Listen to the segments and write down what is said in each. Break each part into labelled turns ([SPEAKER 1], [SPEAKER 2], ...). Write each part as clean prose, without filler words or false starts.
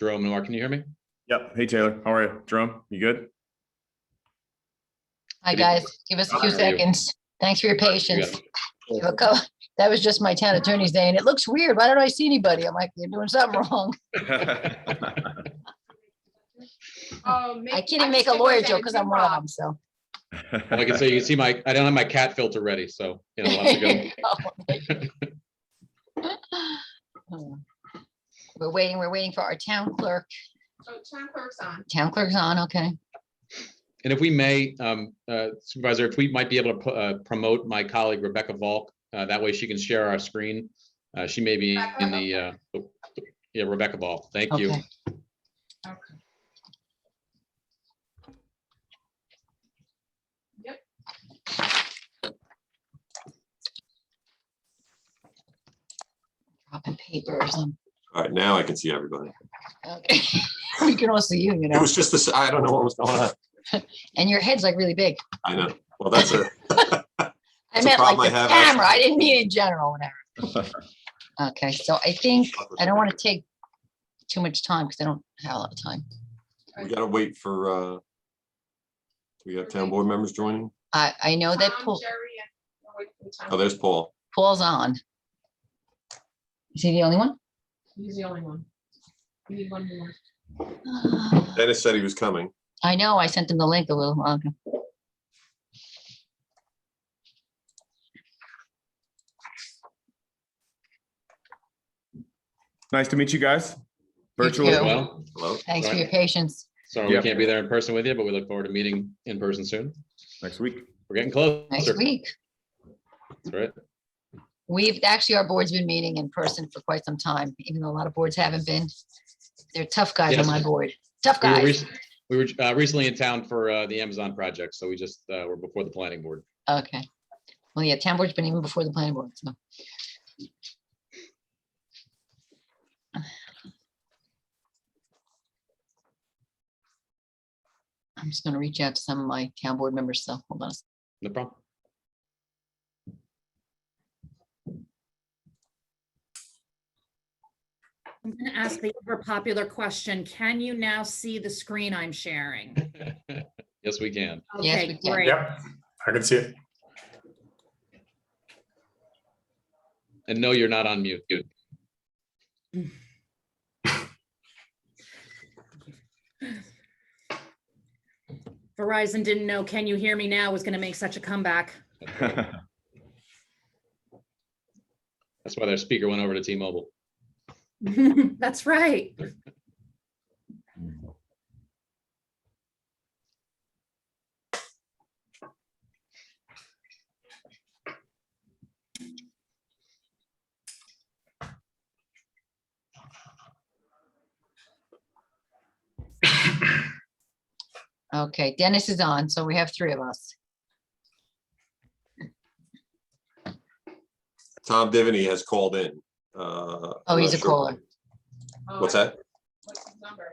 [SPEAKER 1] Jerome and Mark, can you hear me?
[SPEAKER 2] Yep. Hey, Taylor. How are you? Jerome, you good?
[SPEAKER 3] Hi, guys. Give us a few seconds. Thanks for your patience. That was just my town attorney's day, and it looks weird. Why don't I see anybody? I'm like, you're doing something wrong. I can't even make a lawyer joke because I'm one of them, so.
[SPEAKER 1] Well, I can say, you can see I don't have my cat filter ready, so, you know, we'll have to go.
[SPEAKER 3] We're waiting for our town clerk.
[SPEAKER 4] Oh, town clerk's on.
[SPEAKER 3] Town clerk's on, okay.
[SPEAKER 1] And if we may, Supervisor, if we might be able to promote my colleague, Rebecca Volk, that way she can share our screen. She may be in the, yeah, Rebecca Volk. Thank you.
[SPEAKER 3] Okay.
[SPEAKER 4] Okay. Yep.
[SPEAKER 3] Dropping papers.
[SPEAKER 5] All right, now I can see everybody.
[SPEAKER 3] Okay. We can all see you, you
[SPEAKER 5] It
[SPEAKER 3] know.
[SPEAKER 5] was just this, I don't know what was going on.
[SPEAKER 3] And your head's like really big.
[SPEAKER 5] I know. Well, that's it.
[SPEAKER 3] I
[SPEAKER 5] a
[SPEAKER 3] meant like
[SPEAKER 5] problem I
[SPEAKER 3] the
[SPEAKER 5] have,
[SPEAKER 3] camera.
[SPEAKER 5] actually.
[SPEAKER 3] I didn't mean in general, whatever. Okay, so I think I don't want to take too much time because I don't have a lot of time.
[SPEAKER 5] We gotta wait for, we got town board members joining.
[SPEAKER 3] I know that
[SPEAKER 4] Tom,
[SPEAKER 3] Paul,
[SPEAKER 4] Jerry, and- wait for the time.
[SPEAKER 5] Oh, there's Paul.
[SPEAKER 3] Paul's on. Is he the only one?
[SPEAKER 4] He's the only one. We need one more.
[SPEAKER 5] Dennis said he was coming.
[SPEAKER 3] I know, I sent him the link a little while ago.
[SPEAKER 2] Nice to meet you guys. Virtual
[SPEAKER 3] too.
[SPEAKER 2] as well.
[SPEAKER 1] Well,
[SPEAKER 5] Hello.
[SPEAKER 3] Thanks for your patience.
[SPEAKER 1] sorry,
[SPEAKER 2] Yep.
[SPEAKER 1] we can't be there in person with you, but we look forward to meeting in person soon.
[SPEAKER 2] Next week.
[SPEAKER 1] We're getting closer.
[SPEAKER 3] Next week.
[SPEAKER 1] That's right.
[SPEAKER 3] Our board's been meeting in person for quite some time, even though a lot of boards haven't been. They're tough guys on
[SPEAKER 1] Yes.
[SPEAKER 3] my board. Tough
[SPEAKER 1] We were,
[SPEAKER 3] guys.
[SPEAKER 1] we were recently in town for the Amazon project, so we just were before the planning board.
[SPEAKER 3] Okay. Well, yeah, town board's been even before the planning board, so. I'm just gonna reach out to some of my town board members, so hold on.
[SPEAKER 1] No problem.
[SPEAKER 6] I'm going to ask the ever popular question. Can you now see the screen I'm sharing?
[SPEAKER 1] Yes, we can.
[SPEAKER 3] Yes,
[SPEAKER 6] Okay,
[SPEAKER 3] we can.
[SPEAKER 6] great.
[SPEAKER 7] Yep, I can see it.
[SPEAKER 1] And no, you're not on mute.
[SPEAKER 6] Verizon didn't know, can you hear me now, was going to make such a comeback.
[SPEAKER 1] That's why their speaker went over to T-Mobile.
[SPEAKER 6] That's right.
[SPEAKER 3] Okay, Dennis is on, so we have three of us.
[SPEAKER 5] Tom Divney has called in.
[SPEAKER 3] Oh,
[SPEAKER 5] I'm
[SPEAKER 3] he's
[SPEAKER 5] not
[SPEAKER 3] a
[SPEAKER 5] sure.
[SPEAKER 3] caller.
[SPEAKER 4] Oh,
[SPEAKER 5] What's that?
[SPEAKER 4] What's his number?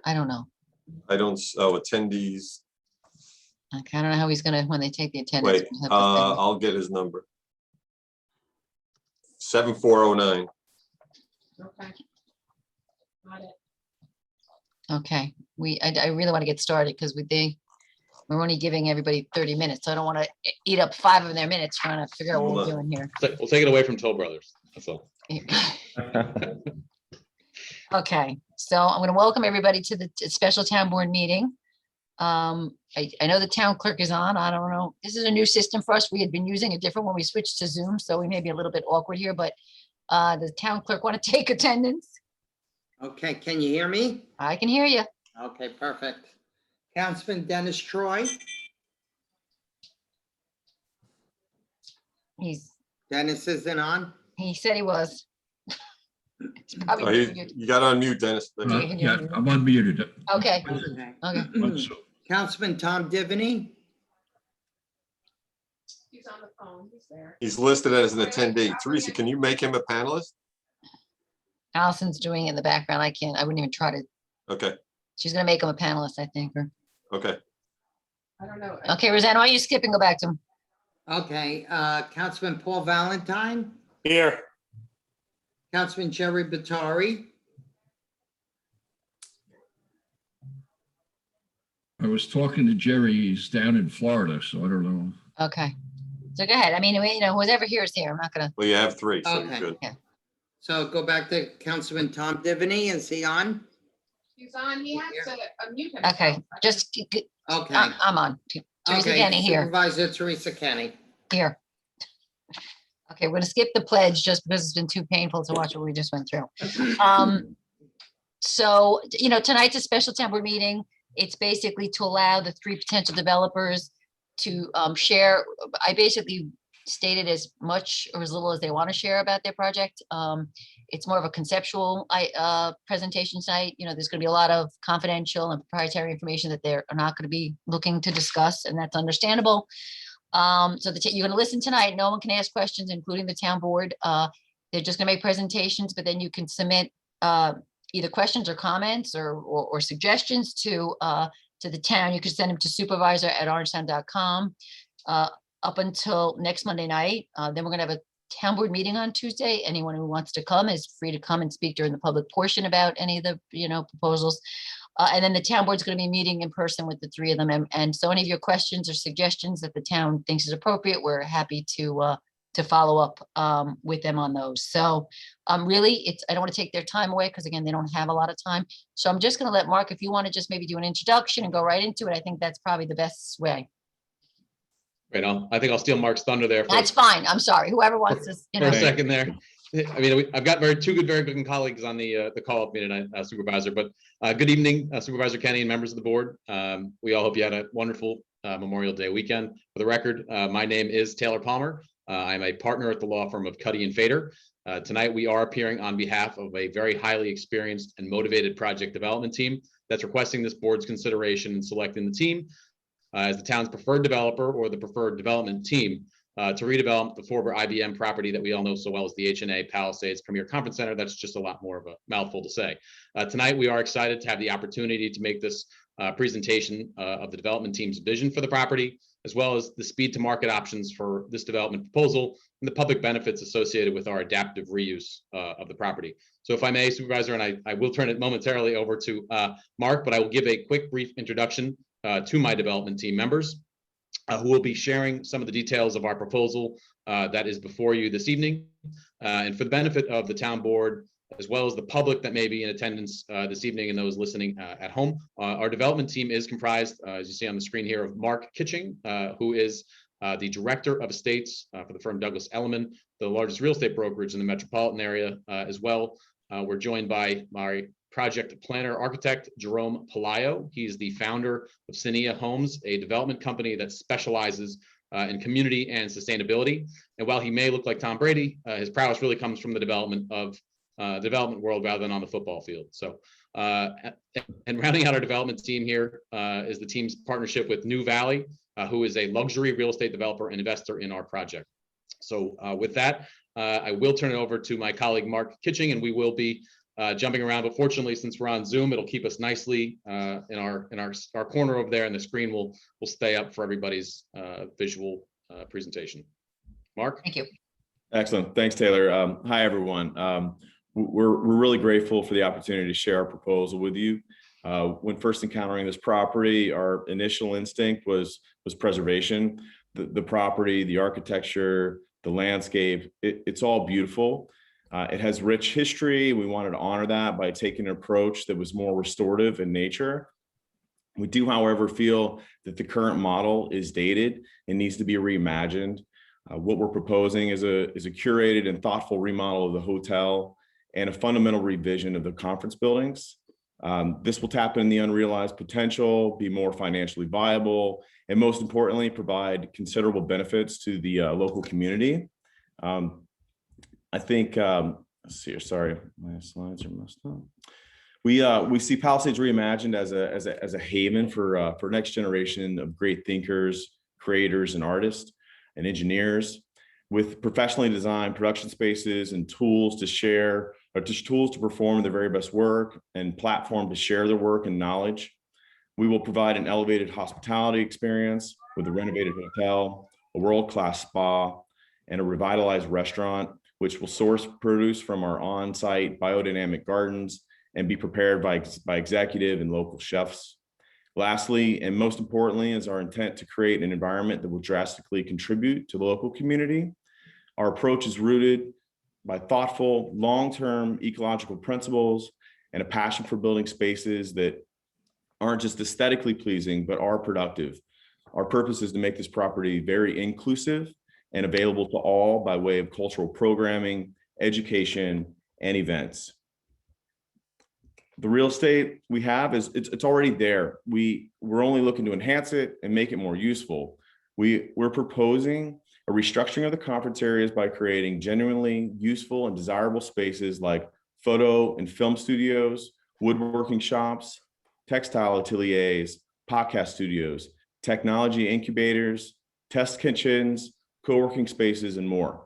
[SPEAKER 3] I don't know.
[SPEAKER 5] I don't, attendees.
[SPEAKER 3] Okay, I don't know how he's gonna, when they take the attendance.
[SPEAKER 5] Wait,
[SPEAKER 3] we'll have to send-
[SPEAKER 5] I'll get his number. 7409.
[SPEAKER 4] Okay. Got it.
[SPEAKER 3] Okay, I really want to get started because we're only giving everybody 30 minutes. So I don't want to eat up 5 of their minutes trying to figure out what we're
[SPEAKER 5] Hold
[SPEAKER 3] doing here.
[SPEAKER 1] We'll take it away from Toll Brothers. That's all.
[SPEAKER 3] Okay, so I'm going to welcome everybody to the special town board meeting. I know the town clerk is on. I don't know. This is a new system for us. We had been using a different when we switched to Zoom, so we may be a little bit awkward here, but the town clerk want to take attendance?
[SPEAKER 8] Okay, can you hear me?
[SPEAKER 3] I can hear you.
[SPEAKER 8] Okay, perfect. Councilman Dennis Troy, Dennis isn't on.
[SPEAKER 3] He said he was. It's probably
[SPEAKER 5] Oh,
[SPEAKER 3] muted.
[SPEAKER 5] you got on mute, Dennis.
[SPEAKER 9] Yeah, I'm unmuted.
[SPEAKER 3] Okay,
[SPEAKER 8] Okay.
[SPEAKER 3] okay.
[SPEAKER 8] Councilman Tom Divney,
[SPEAKER 4] He's on the phone. He's there.
[SPEAKER 5] He's listed as an attendee. Teresa, can you make him a panelist?
[SPEAKER 3] Allison's doing it in the background. I wouldn't even try to,
[SPEAKER 5] Okay,
[SPEAKER 3] she's gonna make him a panelist, I think, or,
[SPEAKER 5] okay.
[SPEAKER 4] I don't know.
[SPEAKER 3] okay, Roseanne, why don't you skip and go back to him?
[SPEAKER 8] okay, Councilman Paul Valentine,
[SPEAKER 7] Here,
[SPEAKER 8] Councilman Jerry Batari,
[SPEAKER 9] I was talking to Jerry, he's down in Florida, so I don't know.
[SPEAKER 3] Okay. So go ahead. I mean, whoever here is here. I'm not gonna,
[SPEAKER 5] Well, you have three, so
[SPEAKER 8] Okay.
[SPEAKER 5] you're good.
[SPEAKER 8] so go back to Councilman Tom Divany. Is he on?
[SPEAKER 4] He's on, he has to unmute himself.
[SPEAKER 3] okay, just,
[SPEAKER 8] Okay.
[SPEAKER 3] I'm on. Teresa
[SPEAKER 8] Okay,
[SPEAKER 3] Kenny here.
[SPEAKER 8] Supervisor Teresa Kenny.
[SPEAKER 3] Here. Okay, we're gonna skip the pledge just because it's been too painful to watch what we just went through. So, tonight's a special town board meeting. It's basically to allow the three potential developers to share. I basically stated as much or as little as they want to share about their project. It's more of a conceptual presentation tonight. There's gonna be a lot of confidential and proprietary information that they're not gonna be looking to discuss, and that's understandable. So you're gonna listen tonight. No one can ask questions, including the town board. They're just gonna make presentations, but then you can submit either questions or comments or suggestions to the town. You can send them to supervisor@orangetown.com up until next Monday night. Then we're gonna have a town board meeting on Tuesday. Anyone who wants to come is free to come and speak during the public portion about any of the proposals. And then the town board's going to be meeting in person with the three of them. And so any of your questions or suggestions that the town thinks is appropriate, we're happy to follow up with them on those. So really, I don't want to take their time away because again, they don't have a lot of time. So I'm just going to let Mark, if you want to just maybe do an introduction and go right into it, I think that's probably the best way.
[SPEAKER 1] Right, I think I'll steal Mark's thunder there
[SPEAKER 3] That's fine. I'm sorry. Whoever wants to,
[SPEAKER 1] for a second there. I mean, I've got two very good colleagues on the call with me tonight, Supervisor. But good evening, Supervisor Kenny and members of the board. We all hope you had a wonderful Memorial Day weekend. For the record, my name is Taylor Palmer. I'm a partner at the law firm of Cuddy and Fader. Tonight, we are appearing on behalf of a very highly experienced and motivated project development team that's requesting this board's consideration in selecting the team as the town's preferred developer or the preferred development team to redevelop the former IBM property that we all know so well as the H&A Palisades Premier Conference Center. That's just a lot more of a mouthful to say. Tonight, we are excited to have the opportunity to make this presentation of the development team's vision for the property, as well as the speed to market options for this development proposal and the public benefits associated with our adaptive reuse of the property. So if I may, Supervisor, and I will turn it momentarily over to Mark, but I will give a quick brief introduction to my development team members who will be sharing some of the details of our proposal that is before you this evening. And for the benefit of the town board, as well as the public that may be in attendance this evening and those listening at home, our development team is comprised, as you see on the screen here, of Mark Kitching, who is the Director of Estates for the firm Douglas Elliman, the largest real estate brokerage in the metropolitan area as well. We're joined by my project planner architect, Jerome Palaio. He's the founder of Sinia Homes, a development company that specializes in community and sustainability. And while he may look like Tom Brady, his prowess really comes from the development world rather than on the football field. So, and rounding out our development team here is the team's partnership with New Valley, who is a luxury real estate developer and investor in our project. So with that, I will turn it over to my colleague, Mark Kitching, and we will be jumping around, but fortunately, since we're on Zoom, it'll keep us nicely in our corner over there, and the screen will stay up for everybody's visual presentation. Mark?
[SPEAKER 3] Thank you.
[SPEAKER 2] Excellent. Thanks, Taylor. Hi, everyone. We're really grateful for the opportunity to share our proposal with you. When first encountering this property, our initial instinct was preservation. The property, the architecture, the landscape, it's all beautiful. It has rich history. We wanted to honor that by taking an approach that was more restorative in nature. We do, however, feel that the current model is dated and needs to be reimagined. What we're proposing is a curated and thoughtful remodel of the hotel and a fundamental revision of the conference buildings. This will tap into the unrealized potential, be more financially viable, and most importantly, provide considerable benefits to the local community. I think, let's see here, sorry, my slides are messed up. We see Palisades reimagined as a haven for next generation of great thinkers, creators, and artists and engineers, with professionally designed production spaces and tools to share, or just tools to perform their very best work and platform to share their work and knowledge. We will provide an elevated hospitality experience with a renovated hotel, a world-class spa, and a revitalized restaurant which will source produce from our on-site biodynamic gardens and be prepared by executive and local chefs. Lastly, and most importantly, is our intent to create an environment that will drastically contribute to the local community. Our approach is rooted by thoughtful, long-term ecological principles and a passion for building spaces that aren't just aesthetically pleasing, but are productive. Our purpose is to make this property very inclusive and available to all by way of cultural programming, education, and events. The real estate we have it's already there. We're only looking to enhance it and make it more useful. We're proposing a restructuring of the conference areas by creating genuinely useful and desirable spaces like photo and film studios, woodworking shops, textile ateliers, podcast studios, technology incubators, test kitchens, co-working spaces, and more.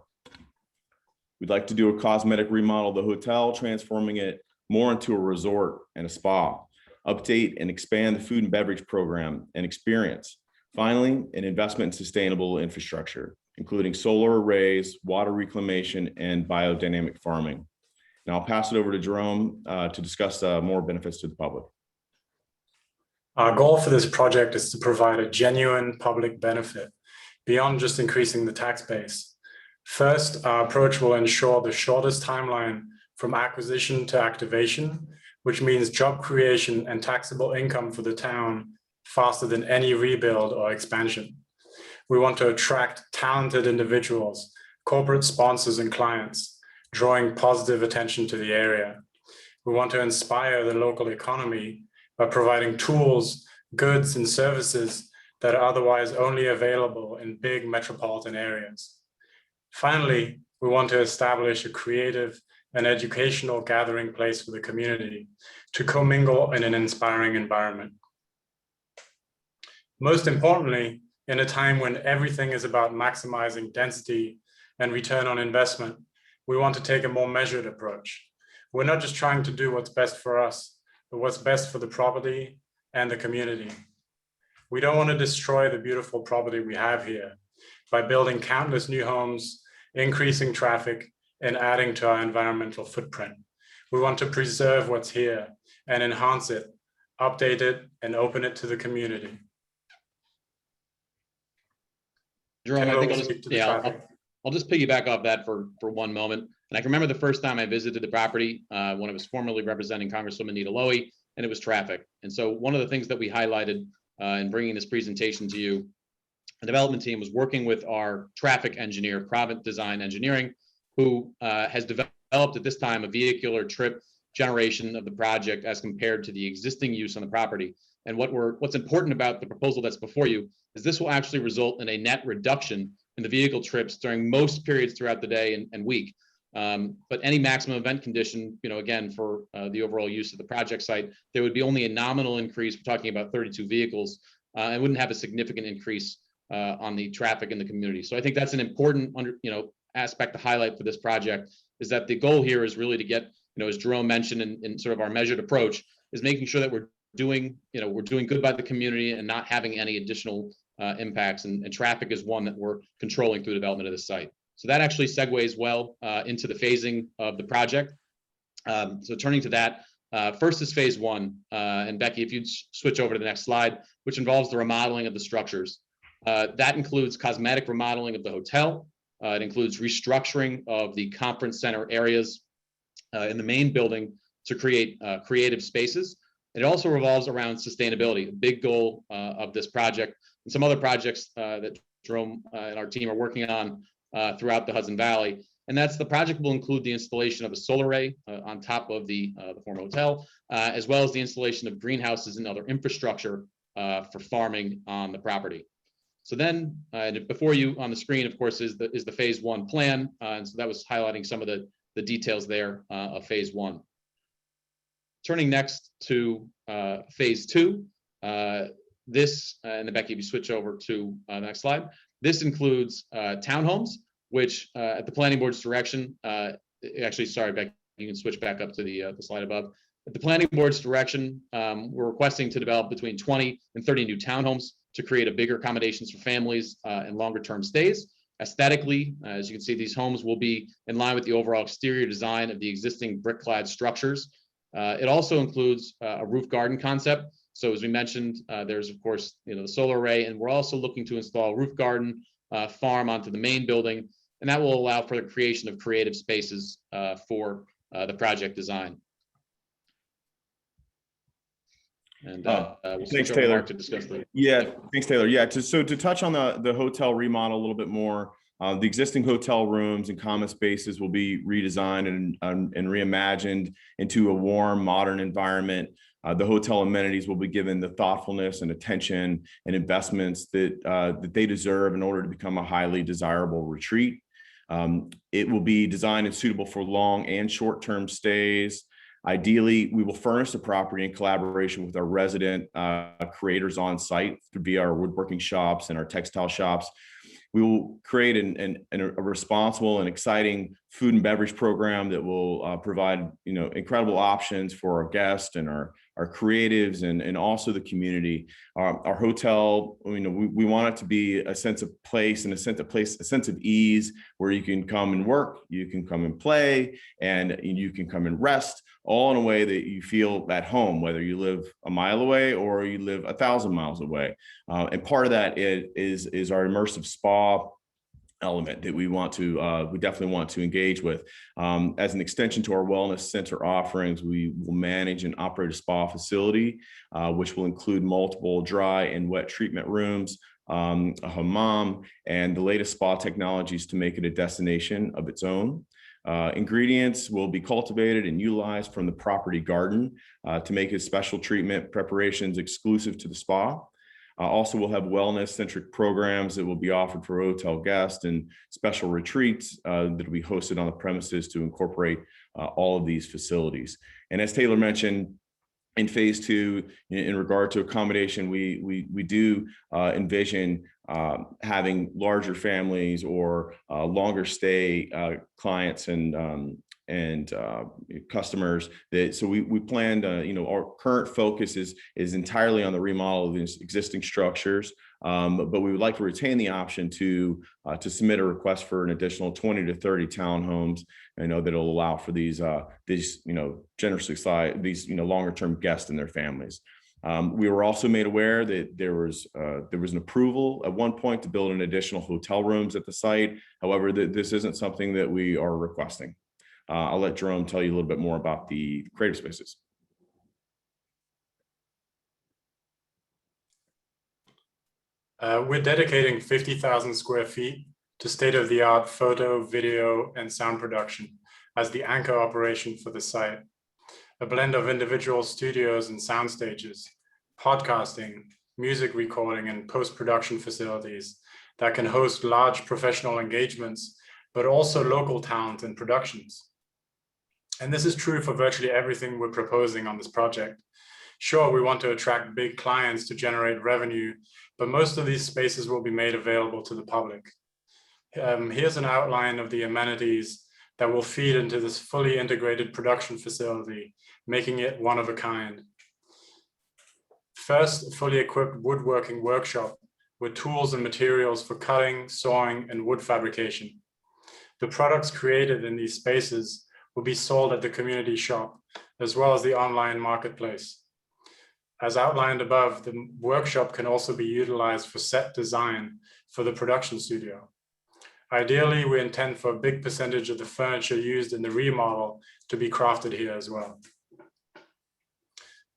[SPEAKER 2] We'd like to do a cosmetic remodel of the hotel, transforming it more into a resort and a spa, update and expand the food and beverage program and experience. Finally, an investment in sustainable infrastructure, including solar arrays, water reclamation, and biodynamic farming. Now I'll pass it over to Jerome to discuss more benefits to the public.
[SPEAKER 7] Our goal for this project is to provide a genuine public benefit beyond just increasing the tax base. First, our approach will ensure the shortest timeline from acquisition to activation, which means job creation and taxable income for the town faster than any rebuild or expansion. We want to attract talented individuals, corporate sponsors, and clients, drawing positive attention to the area. We want to inspire the local economy by providing tools, goods, and services that are otherwise only available in big metropolitan areas. Finally, we want to establish a creative and educational gathering place for the community to commingle in an inspiring environment. Most importantly, in a time when everything is about maximizing density and return on investment, we want to take a more measured approach. We're not just trying to do what's best for us, but what's best for the property and the community. We don't want to destroy the beautiful property we have here by building countless new homes, increasing traffic, and adding to our environmental footprint. We want to preserve what's here and enhance it, update it, and open it to the community.
[SPEAKER 1] Jerome, I think I'll just,
[SPEAKER 7] Speak to the
[SPEAKER 1] yeah,
[SPEAKER 7] traffic.
[SPEAKER 1] I'll just piggyback off that for one moment. And I can remember the first time I visited the property when it was formerly representing Congresswoman Nita Lowey, and it was traffic. And so one of the things that we highlighted in bringing this presentation to you, the development team was working with our traffic engineer, Provent Design Engineering, who has developed at this time a vehicular trip generation of the project as compared to the existing use on the property. And what's important about the proposal that's before you is this will actually result in a net reduction in the vehicle trips during most periods throughout the day and week. But any maximum event condition, again, for the overall use of the project site, there would be only a nominal increase. We're talking about 32 vehicles, and wouldn't have a significant increase on the traffic in the community. So I think that's an important aspect to highlight for this project, is that the goal here is really to get, as Jerome mentioned in sort of our measured approach, is making sure that we're doing good by the community and not having any additional impacts. And traffic is one that we're controlling through development of the site. So that actually segues well into the phasing of the project. So turning to that, first is phase one. And Becky, if you'd switch over to the next slide, which involves the remodeling of the structures. That includes cosmetic remodeling of the hotel. It includes restructuring of the conference center areas in the main building to create creative spaces. It also revolves around sustainability, a big goal of this project, and some other projects that Jerome and our team are working on throughout the Hudson Valley. And that's the project will include the installation of a solar array on top of the former hotel, as well as the installation of greenhouses and other infrastructure for farming on the property. So then before you on the screen, of course, is the phase one plan. And so that was highlighting some of the details there of phase one. Turning next to phase two, this, and Becky, if you switch over to the next slide, this includes townhomes, which at the planning board's direction, actually, sorry, Becky, you can switch back up to the slide above. At the planning board's direction, we're requesting to develop between 20 and 30 new townhomes to create a bigger accommodations for families and longer term stays, Aesthetically, as you can see, these homes will be in line with the overall exterior design of the existing brick-clad structures. It also includes a roof garden concept. So as we mentioned, there's of course, the solar array, and we're also looking to install a roof garden farm onto the main building, and that will allow for the creation of creative spaces for the project design. And we'll
[SPEAKER 2] thanks,
[SPEAKER 1] switch over to
[SPEAKER 2] Taylor.
[SPEAKER 1] Mark to discuss the.
[SPEAKER 2] Yeah, thanks, Taylor. Yeah, to touch on the hotel remodel a little bit more, the existing hotel rooms and common spaces will be redesigned and reimagined into a warm, modern environment. The hotel amenities will be given the thoughtfulness and attention and investments that they deserve in order to become a highly desirable retreat. It will be designed and suitable for long and short-term stays. Ideally, we will furnish the property in collaboration with our resident creators on site via our woodworking shops and our textile shops. We will create a responsible and exciting food and beverage program that will provide incredible options for our guests and our creatives and also the community. Our hotel, we want it to be a sense of place and a sense of ease where you can come and work, you can come and play, and you can come and rest, all in a way that you feel at home, whether you live a mile away or you live 1,000 miles away. And part of that is our immersive spa element that we definitely want to engage with. As an extension to our wellness center offerings, we will manage and operate a spa facility, which will include multiple dry and wet treatment rooms, a hammam, and the latest spa technologies to make it a destination of its own. Ingredients will be cultivated and utilized from the property garden to make it special treatment preparations exclusive to the spa. Also, we'll have wellness-centric programs that will be offered for hotel guests and special retreats that will be hosted on the premises to incorporate all of these facilities. And as Taylor mentioned, in phase 2, in regard to accommodation, we do envision having larger families or longer stay clients and customers. So we plan to, our current focus is entirely on the remodel of these existing structures, but we would like to retain the option to submit a request for an additional 20 to 30 townhomes. That'll allow for these generously sized, these longer term guests and their families. We were also made aware that there was an approval at one point to build an additional hotel rooms at the site. However, this isn't something that we are requesting. I'll let Jerome tell you a little bit more about the creative spaces.
[SPEAKER 7] We're dedicating 50,000 square feet to state-of-the-art photo, video, and sound production as the anchor operation for the site. A blend of individual studios and sound stages, podcasting, music recording, and post-production facilities that can host large professional engagements, but also local talent and productions. And this is true for virtually everything we're proposing on this project. Sure, we want to attract big clients to generate revenue, but most of these spaces will be made available to the public. Here's an outline of the amenities that will feed into this fully integrated production facility, making it one of a kind. First, a fully equipped woodworking workshop with tools and materials for cutting, sawing, and wood fabrication. The products created in these spaces will be sold at the community shop, as well as the online marketplace. As outlined above, the workshop can also be utilized for set design for the production studio. Ideally, we intend for a big percentage of the furniture used in the remodel to be crafted here as well.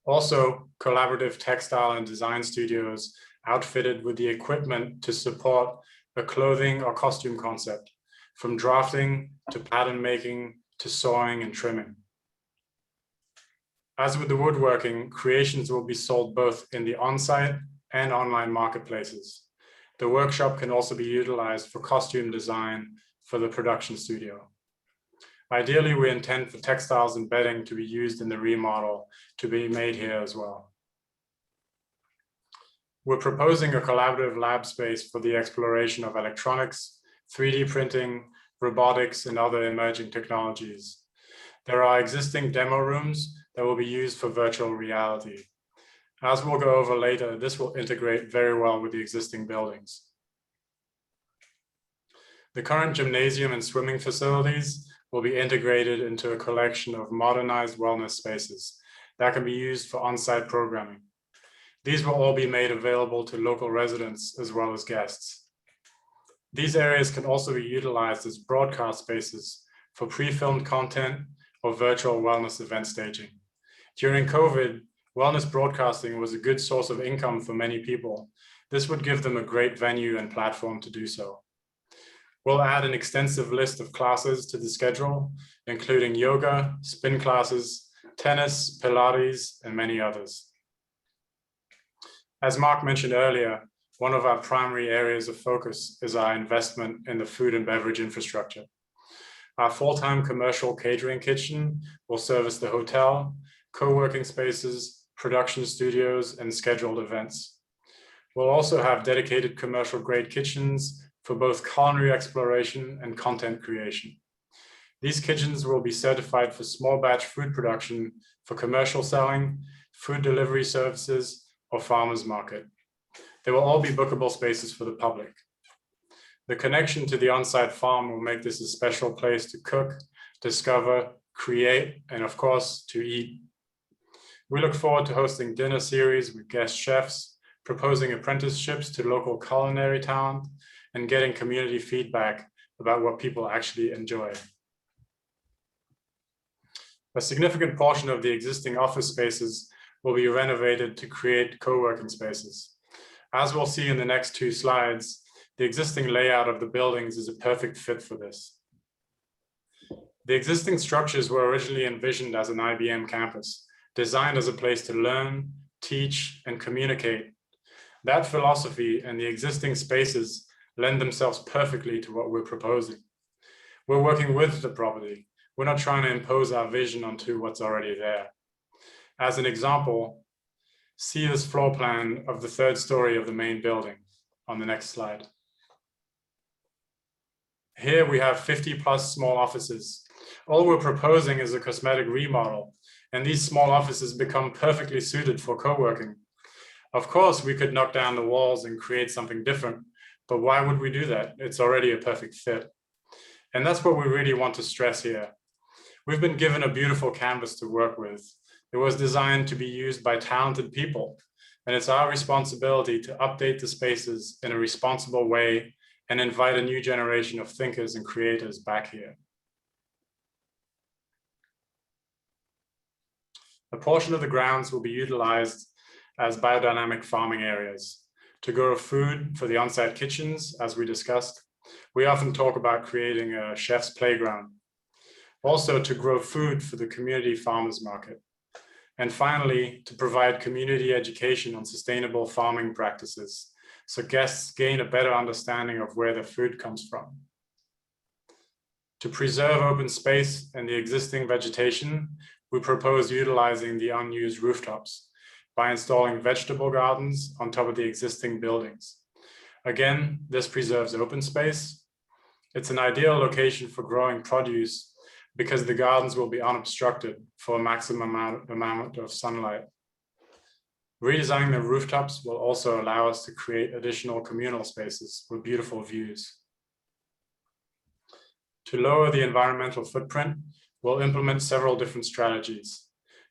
[SPEAKER 7] Also, collaborative textile and design studios outfitted with the equipment to support a clothing or costume concept, from drafting to pattern making to sewing and trimming. As with the woodworking, creations will be sold both in the on-site and online marketplaces. The workshop can also be utilized for costume design for the production studio. Ideally, we intend for textiles and bedding to be used in the remodel to be made here as well. We're proposing a collaborative lab space for the exploration of electronics, 3D printing, robotics, and other emerging technologies. There are existing demo rooms that will be used for virtual reality. As we'll go over later, this will integrate very well with the existing buildings. The current gymnasium and swimming facilities will be integrated into a collection of modernized wellness spaces that can be used for on-site programming. These will all be made available to local residents as well as guests. These areas can also be utilized as broadcast spaces for pre-filmed content or virtual wellness event staging. During COVID, wellness broadcasting was a good source of income for many people. This would give them a great venue and platform to do so. We'll add an extensive list of classes to the schedule, including yoga, spin classes, tennis, Pilates, and many others. As Mark mentioned earlier, one of our primary areas of focus is our investment in the food and beverage infrastructure. Our full-time commercial catering kitchen will service the hotel, co-working spaces, production studios, and scheduled events. We'll also have dedicated commercial grade kitchens for both culinary exploration and content creation. These kitchens will be certified for small batch food production for commercial selling, food delivery services, or farmers market. They will all be bookable spaces for the public. The connection to the on-site farm will make this a special place to cook, discover, create, and of course, to eat. We look forward to hosting dinner series with guest chefs, proposing apprenticeships to local culinary talent, and getting community feedback about what people actually enjoy. A significant portion of the existing office spaces will be renovated to create co-working spaces. As we'll see in the next 2 slides, the existing layout of the buildings is a perfect fit for this. The existing structures were originally envisioned as an IBM campus, designed as a place to learn, teach, and communicate. That philosophy and the existing spaces lend themselves perfectly to what we're proposing. We're working with the property. We're not trying to impose our vision onto what's already there. As an example, see this floor plan of the 3rd story of the main building on the next slide. Here we have 50+ small offices. All we're proposing is a cosmetic remodel, and these small offices become perfectly suited for co-working. Of course, we could knock down the walls and create something different, but why would we do that? It's already a perfect fit. And that's what we really want to stress here. We've been given a beautiful canvas to work with. It was designed to be used by talented people, and it's our responsibility to update the spaces in a responsible way and invite a new generation of thinkers and creators back here. A portion of the grounds will be utilized as biodynamic farming areas. To grow food for the on-site kitchens, as we discussed, we often talk about creating a chef's playground. Also to grow food for the community farmers market. And finally, to provide community education on sustainable farming practices, so guests gain a better understanding of where their food comes from. To preserve open space and the existing vegetation, we propose utilizing the unused rooftops by installing vegetable gardens on top of the existing buildings. Again, this preserves open space. It's an ideal location for growing produce because the gardens will be unobstructed for a maximum amount of sunlight. Redesigning the rooftops will also allow us to create additional communal spaces with beautiful views. To lower the environmental footprint, we'll implement several different strategies.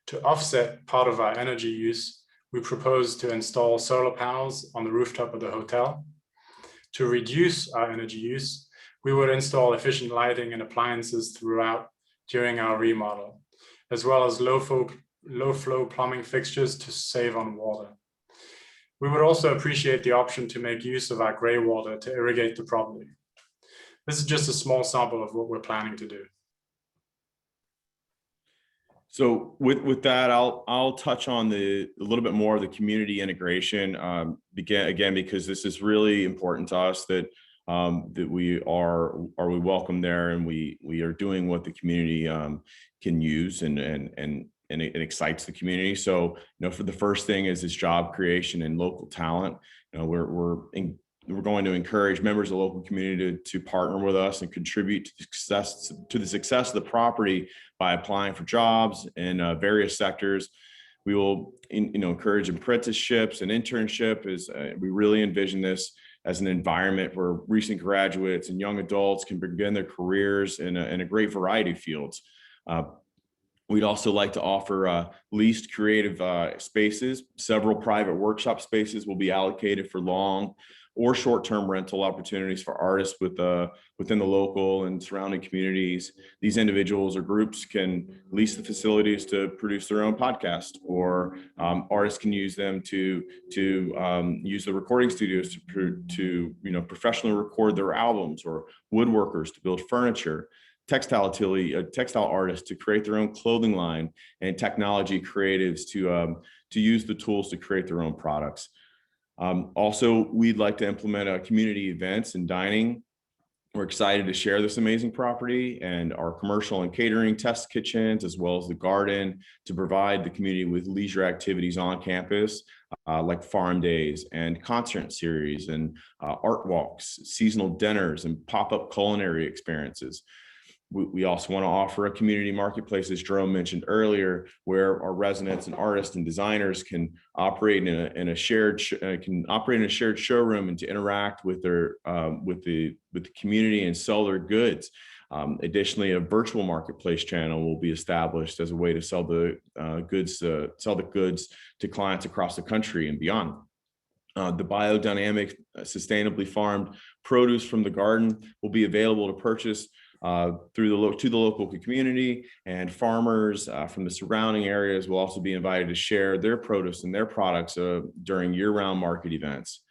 [SPEAKER 7] To offset part of our energy use, we propose to install solar panels on the rooftop of the hotel. To reduce our energy use, we would install efficient lighting and appliances throughout during our remodel, as well as low flow plumbing fixtures to save on water. We would also appreciate the option to make use of our gray water to irrigate the property. This is just a small sample of what we're planning to do.
[SPEAKER 2] So with that, I'll touch on a little bit more of the community integration, again, because this is really important to us that we welcome there, and we are doing what the community can use, and it excites the community. So, for the first thing is this job creation and local talent. We're going to encourage members of the local community to partner with us and contribute to the success of the property by applying for jobs in various sectors. We will encourage apprenticeships and internship. We really envision this as an environment where recent graduates and young adults can begin their careers in a great variety of fields. We'd also like to offer leased creative spaces. Several private workshop spaces will be allocated for long or short-term rental opportunities for artists within the local and surrounding communities. These individuals or groups can lease the facilities to produce their own podcast, or artists can use them to use the recording studios to professionally record their albums, or woodworkers to build furniture. Textile artists to create their own clothing line, and technology creatives to use the tools to create their own products. Also, we'd like to implement community events and dining. We're excited to share this amazing property and our commercial and catering test kitchens, as well as the garden, to provide the community with leisure activities on campus, like farm days and concert series and art walks, seasonal dinners, and pop-up culinary experiences. We also want to offer a community marketplace, as Jerome mentioned earlier, where our residents and artists and designers can operate in a shared showroom and to interact with their with the community and sell their goods. Additionally, a virtual marketplace channel will be established as a way to sell the goods to clients across the country and beyond. The biodynamic, sustainably farmed produce from the garden will be available to purchase to the local community, and farmers from the surrounding areas will also be invited to share their produce and their products during year-round market events.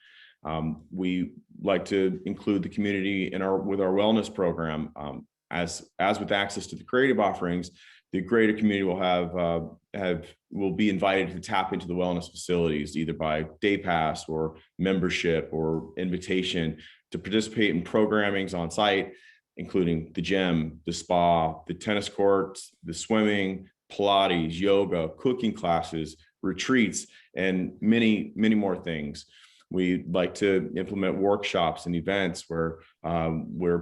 [SPEAKER 2] We like to include the community with our wellness program. As with access to the creative offerings, the greater community will be invited to tap into the wellness facilities, either by day pass or membership or invitation, to participate in programmings on site, including the gym, the spa, the tennis courts, the swimming, Pilates, yoga, cooking classes, retreats, and many, many more things. We'd like to implement workshops and events where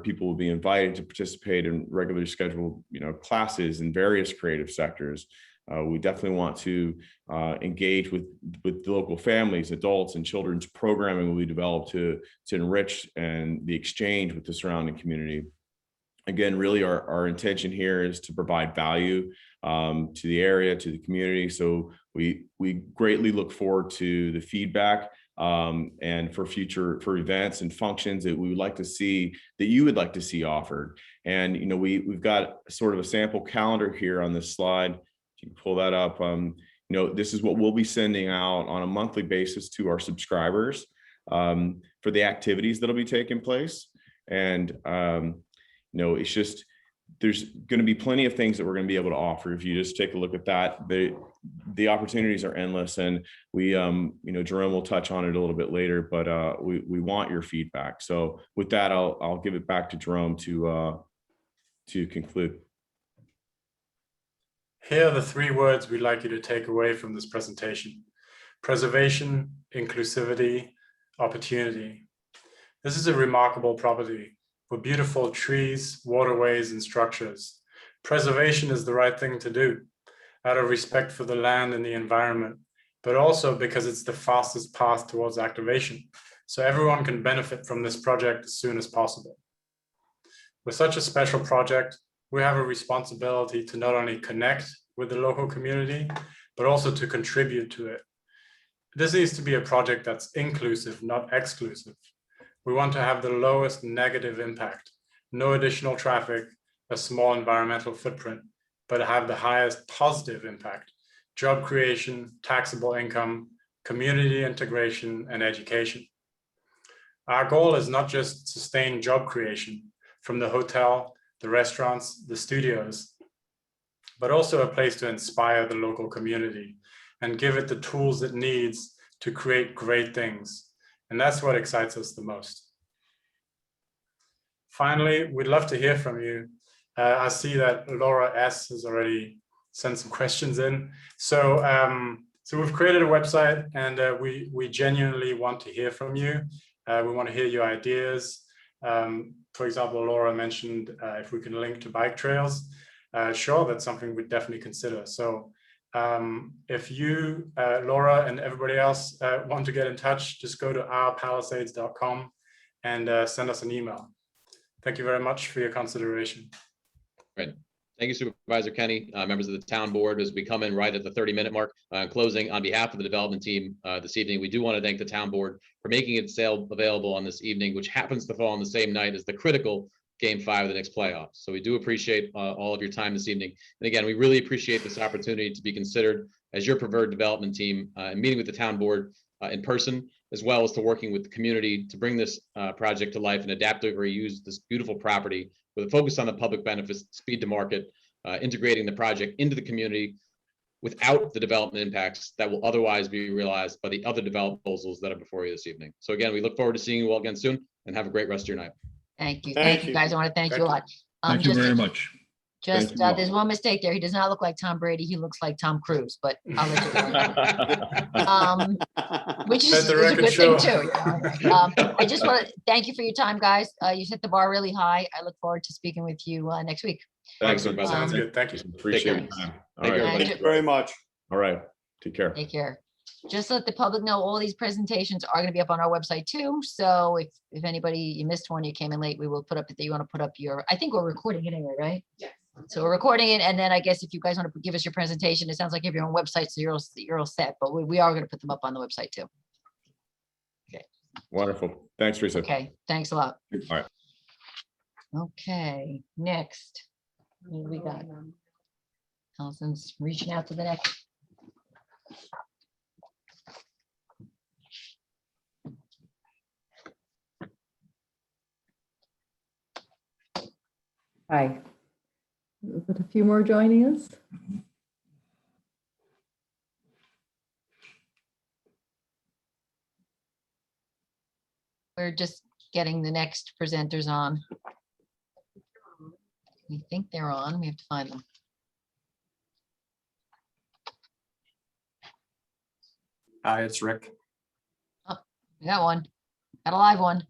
[SPEAKER 2] people will be invited to participate in regularly scheduled classes in various creative sectors. We definitely want to engage with the local families, adults, and children's programming will be developed to enrich and the exchange with the surrounding community. Again, really our intention here is to provide value to the area, to the community. So we greatly look forward to the feedback and for events and functions that we would like to see, that you would like to see offered. And we've got sort of a sample calendar here on this slide. If you can pull that up, this is what we'll be sending out on a monthly basis to our subscribers for the activities that'll be taking place. And it's just, there's going to be plenty of things that we're going to be able to offer. If you just take a look at that, the opportunities are endless, and we, Jerome will touch on it a little bit later, but we want your feedback. So with that, I'll give it back to Jerome to conclude.
[SPEAKER 7] Here are the 3 words we'd like you to take away from this presentation: preservation, inclusivity, opportunity. This is a remarkable property with beautiful trees, waterways, and structures. Preservation is the right thing to do out of respect for the land and the environment, but also because it's the fastest path towards activation, so everyone can benefit from this project as soon as possible. With such a special project, we have a responsibility to not only connect with the local community, but also to contribute to it. This needs to be a project that's inclusive, not exclusive. We want to have the lowest negative impact, no additional traffic, a small environmental footprint, but have the highest positive impact: job creation, taxable income, community integration, and education. Our goal is not just sustained job creation from the hotel, the restaurants, the studios, but also a place to inspire the local community and give it the tools it needs to create great things. And that's what excites us the most. Finally, we'd love to hear from you. I see that Laura S. has already sent some questions in. So we've created a website, and we genuinely want to hear from you. We want to hear your ideas. For example, Laura mentioned if we can link to bike trails. Sure, that's something we'd definitely consider. So if you, Laura, and everybody else want to get in touch, just go to ourpalisades.com and send us an email. Thank you very much for your consideration.
[SPEAKER 1] Right. Thank you, Supervisor Kenny, members of the town board. As we come in right at the 30-minute mark, closing on behalf of the development team this evening, we do want to thank the town board for making its sale available on this evening, which happens to fall on the same night as the critical Game 5 of the next playoffs. So we do appreciate all of your time this evening. And again, we really appreciate this opportunity to be considered as your preferred development team and meeting with the town board in person, as well as to working with the community to bring this project to life and adaptively use this beautiful property with a focus on the public benefits, speed to market, integrating the project into the community without the development impacts that will otherwise be realized by the other development proposals that are before you this evening. So again, we look forward to seeing you all again soon, and have a great rest of your night.
[SPEAKER 3] Thank you.
[SPEAKER 8] Thank
[SPEAKER 3] Thank you,
[SPEAKER 8] you.
[SPEAKER 3] guys. I want to thank you a lot.
[SPEAKER 9] Thank you
[SPEAKER 3] Just-
[SPEAKER 9] very much.
[SPEAKER 3] Just,
[SPEAKER 2] Thank you all.
[SPEAKER 3] there's one mistake there. He does not look like Tom Brady. He looks like Tom Cruise, but I'll let you know. Which
[SPEAKER 7] Let
[SPEAKER 3] is
[SPEAKER 7] the
[SPEAKER 3] a
[SPEAKER 7] record
[SPEAKER 3] good thing
[SPEAKER 7] show.
[SPEAKER 3] too. I just want to thank you for your time, guys. You set the bar really high. I look forward to speaking with you next week.
[SPEAKER 2] Thanks.
[SPEAKER 1] Supervisor.
[SPEAKER 7] Sounds good. Thank you.
[SPEAKER 2] Appreciate
[SPEAKER 1] care.
[SPEAKER 2] your time. All
[SPEAKER 1] Thank you,
[SPEAKER 2] right.
[SPEAKER 1] everybody.
[SPEAKER 8] Thank you very much.
[SPEAKER 2] All right. Take care.
[SPEAKER 3] Take care. Just let the public know all these presentations are going to be up on our website too. So if anybody, you missed one, you came in late, we will put up that you want to put up your, I think we're recording it anyway, right?
[SPEAKER 4] Yes.
[SPEAKER 3] So we're recording it, and then I guess if you guys want to give us your presentation, it sounds like you have your own website, so you're all set, but we are going to put them up on the website too.
[SPEAKER 2] Wonderful. Thanks, Teresa.
[SPEAKER 3] Okay, thanks a lot.
[SPEAKER 2] All right.
[SPEAKER 3] Okay, next. What do we got? Allison's reaching out to the next.
[SPEAKER 10] Hi. With a few more joining us.
[SPEAKER 3] We're just getting the next presenters on. We think they're on. We have to find them.
[SPEAKER 11] Hi, it's Rick,
[SPEAKER 3] We got one. Got a live one.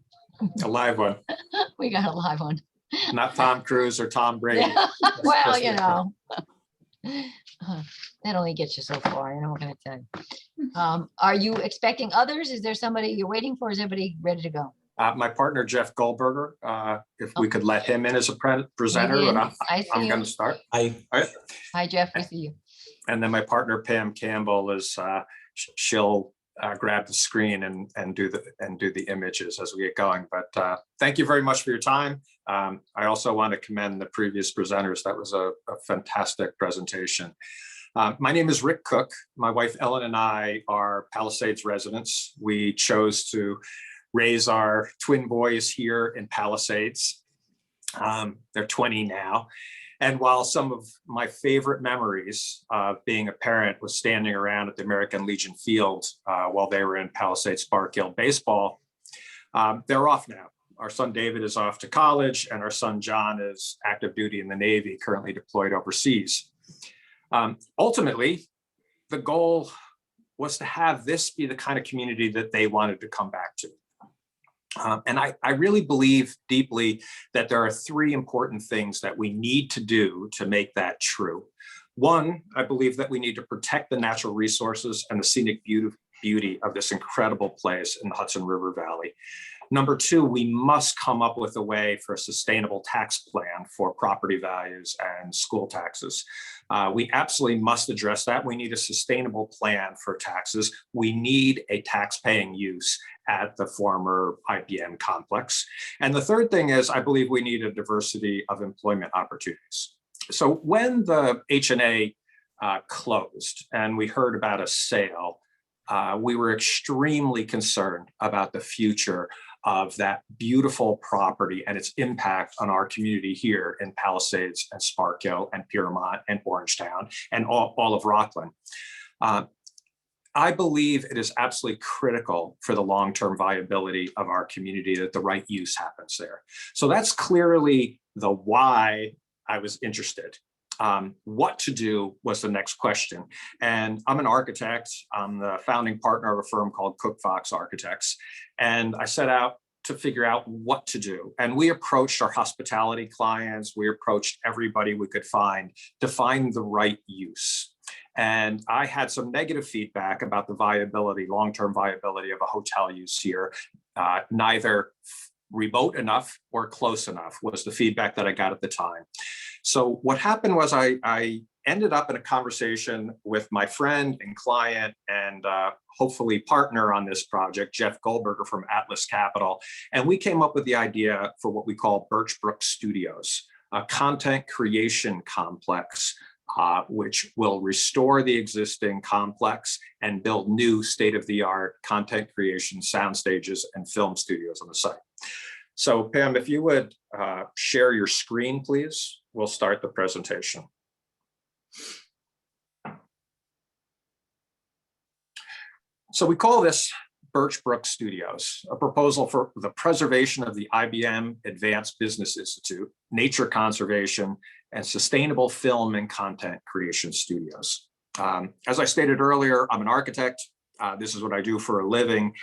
[SPEAKER 11] a live one,
[SPEAKER 3] We got a live one.
[SPEAKER 11] not Tom Cruise or Tom Brady.
[SPEAKER 3] Yeah, well,
[SPEAKER 11] just
[SPEAKER 3] you
[SPEAKER 11] Rick.
[SPEAKER 3] know. That only gets you so far, you know, what can I tell you? Are you expecting others? Is there somebody you're waiting for? Is everybody ready to go?
[SPEAKER 11] My partner, Jeff Goldberger, if we could let him in as a presenter,
[SPEAKER 3] Maybe
[SPEAKER 11] and
[SPEAKER 3] in. I see
[SPEAKER 11] I'm
[SPEAKER 3] you.
[SPEAKER 11] going to start.
[SPEAKER 3] Hi, Jeff, we see you.
[SPEAKER 11] And then my partner, Pam Campbell, is she'll grab the screen and do the images as we get going. But thank you very much for your time. I also want to commend the previous presenters. That was a fantastic presentation. My name is Rick Cook. My wife Ellen and I are Palisades residents. We chose to raise our twin boys here in Palisades. They're 20 now. And while some of my favorite memories of being a parent was standing around at the American Legion Field while they were in Palisades Spark Hill baseball, they're off now. Our son David is off to college, and our son John is active duty in the Navy, currently deployed overseas. Ultimately, the goal was to have this be the kind of community that they wanted to come back to. And I really believe deeply that there are three important things that we need to do to make that true. One, I believe that we need to protect the natural resources and the scenic beauty of this incredible place in the Hudson River Valley. Number two, we must come up with a way for a sustainable tax plan for property values and school taxes. We absolutely must address that. We need a sustainable plan for taxes. We need a tax-paying use at the former IBM complex. And the third thing is, I believe we need a diversity of employment opportunities. So when the H&A closed and we heard about a sale, we were extremely concerned about the future of that beautiful property and its impact on our community here in Palisades and Spark Hill and Piermont and Orangetown and all of Rockland. I believe it is absolutely critical for the long-term viability of our community that the right use happens there. So that's clearly the why I was interested. What to do was the next question. And I'm an architect. I'm the founding partner of a firm called Cook Fox Architects. And I set out to figure out what to do. And we approached our hospitality clients. We approached everybody we could find to find the right use. And I had some negative feedback about the viability, long-term viability of a hotel use here. Neither remote enough or close enough was the feedback that I got at the time. So what happened was I ended up in a conversation with my friend and client and hopefully partner on this project, Jeff Goldberger from Atlas Capital. And we came up with the idea for what we call Birchbrook Studios, a content creation complex, which will restore the existing complex and build new state-of-the-art content creation, sound stages, and film studios on the site. So Pam, if you would share your screen, please, we'll start the presentation. So we call this Birchbrook Studios, a proposal for the preservation of the IBM Advanced Business Institute, nature conservation, and sustainable film and content creation studios. As I stated earlier, I'm an architect. This is what I do for a living.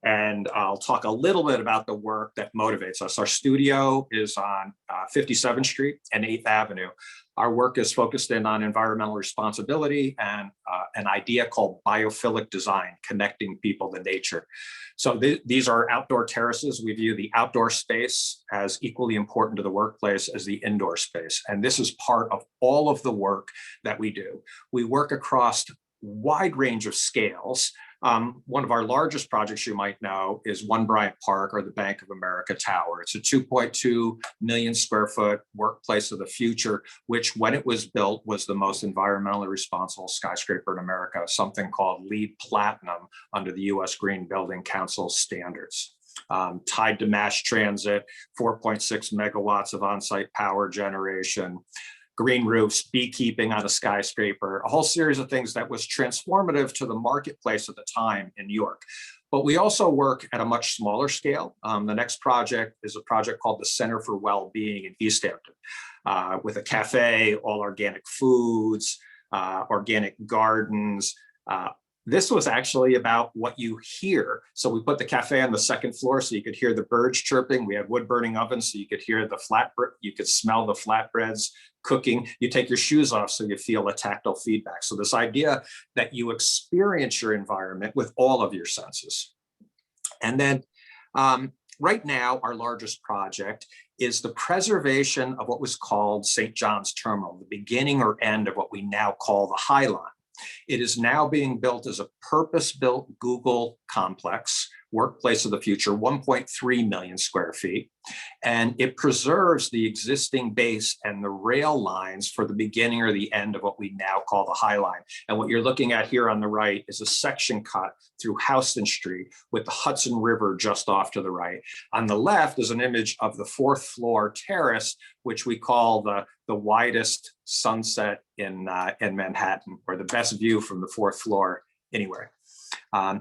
[SPEAKER 11] And I'll talk a little bit about the work that motivates us. Our studio is on 57th Street and 8th Avenue. Our work is focused in on environmental responsibility and an idea called biophilic design, connecting people to nature. So these are outdoor terraces. We view the outdoor space as equally important to the workplace as the indoor space. And this is part of all of the work that we do. We work across a wide range of scales. One of our largest projects you might know is One Bryant Park, or the Bank of America Tower. It's a 2.2 million square foot workplace of the future, which when it was built was the most environmentally responsible skyscraper in America, something called LEED Platinum under the US Green Building Council standards. Tied to mass transit, 4.6 megawatts of on-site power generation, green roofs, beekeeping on a skyscraper, a whole series of things that was transformative to the marketplace at the time in New York. But we also work at a much smaller scale. The next project is a project called the Center for Wellbeing in East Hampton, with a cafe, all organic foods, organic gardens. This was actually about what you hear. So we put the cafe on the second floor so you could hear the birds chirping. We had wood burning ovens so you could hear the flatbread, you could smell the flatbreads cooking. You take your shoes off so you feel a tactile feedback. So this idea that you experience your environment with all of your senses. And then right now, our largest project is the preservation of what was called St. John's Terminal, the beginning or end of what we now call the High Line. It is now being built as a purpose-built Google complex, workplace of the future, 1.3 million square feet. And it preserves the existing base and the rail lines for the beginning or the end of what we now call the High Line. And what you're looking at here on the right is a section cut through Houston Street with the Hudson River just off to the right. On the left is an image of the 4th floor terrace, which we call the widest sunset in Manhattan, or the best view from the 4th floor anywhere.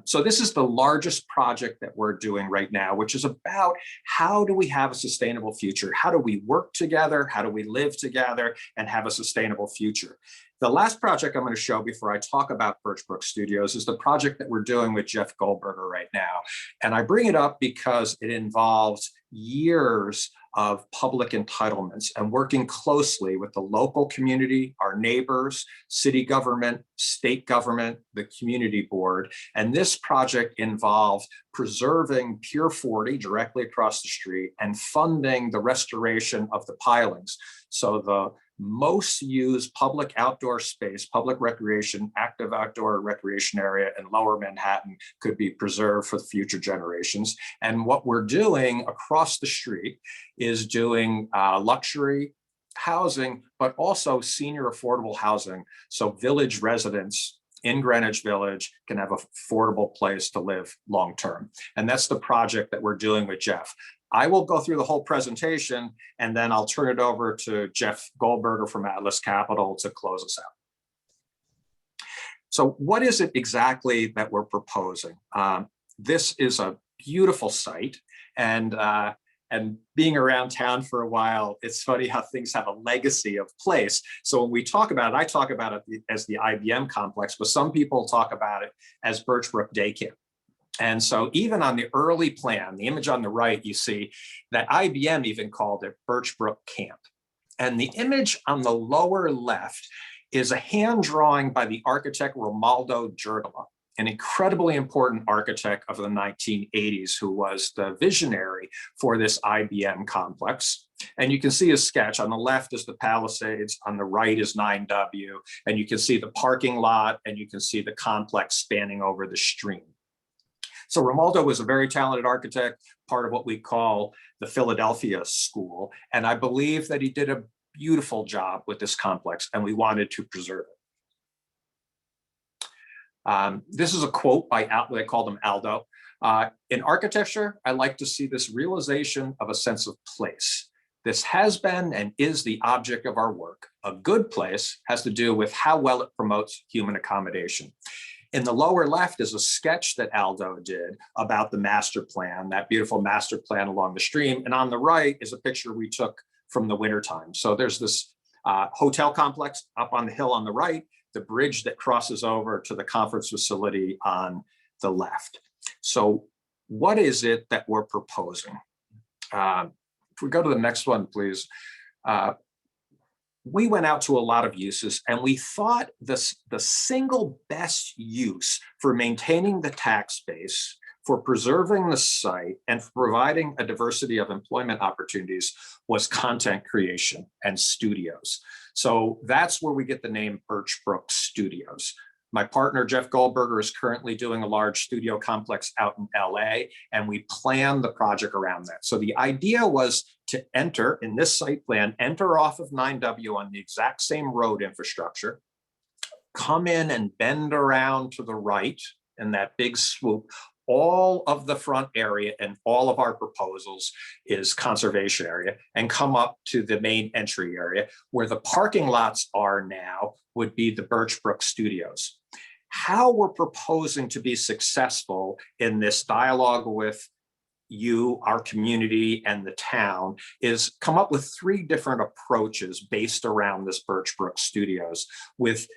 [SPEAKER 11] So this is the largest project that we're doing right now, which is about how do we have a sustainable future? How do we work together? How do we live together and have a sustainable future? The last project I'm going to show before I talk about Birchbrook Studios is the project that we're doing with Jeff Goldberger right now. And I bring it up because it involves years of public entitlements and working closely with the local community, our neighbors, city government, state government, the community board. And this project involves preserving Pier 40 directly across the street and funding the restoration of the pilings. So the most used public outdoor space, public recreation, active outdoor recreation area in Lower Manhattan could be preserved for future generations. And what we're doing across the street is doing luxury housing, but also senior affordable housing. So village residents in Greenwich Village can have an affordable place to live long-term. And that's the project that we're doing with Jeff. I will go through the whole presentation and then I'll turn it over to Jeff Goldberger from Atlas Capital to close us out. So what is it exactly that we're proposing? This is a beautiful site, and being around town for a while, it's funny how things have a legacy of place. So when we talk about it, I talk about it as the IBM complex, but some people talk about it as Birchbrook Day Camp. And so even on the early plan, the image on the right, you see that IBM even called it Birchbrook Camp. And the image on the lower left is a hand drawing by the architect Romaldo Giurdola. an incredibly important architect of the 1980s who was the visionary for this IBM complex. And you can see his sketch. On the left is the Palisades, on the right is 9W, and you can see the parking lot, and you can see the complex spanning over the stream. So Romualdo was a very talented architect, part of what we call the Philadelphia School. And I believe that he did a beautiful job with this complex, and we wanted to preserve it. This is a quote by I called him Aldo. In architecture, I like to see this realization of a sense of place. This has been and is the object of our work. A good place has to do with how well it promotes human accommodation. In the lower left is a sketch that Aldo did about the master plan, that beautiful master plan along the stream. And on the right is a picture we took from the wintertime. So there's this hotel complex up on the hill on the right, the bridge that crosses over to the conference facility on the left. So what is it that we're proposing? If we go to the next one, please. We went out to a lot of uses, and we thought the single best use for maintaining the tax base, for preserving the site, and for providing a diversity of employment opportunities was content creation and studios. So that's where we get the name Birchbrook Studios. My partner, Jeff Goldberger, is currently doing a large studio complex out in LA, and we planned the project around that. So the idea was to enter, in this site plan, enter off of 9W on the exact same road infrastructure, come in and bend around to the right in that big swoop. All of the front area and all of our proposals is conservation area, and come up to the main entry area where the parking lots are now would be the Birchbrook Studios. How we're proposing to be successful in this dialogue with you, our community, and the town is come up with 3 different approaches based around this Birchbrook Studios with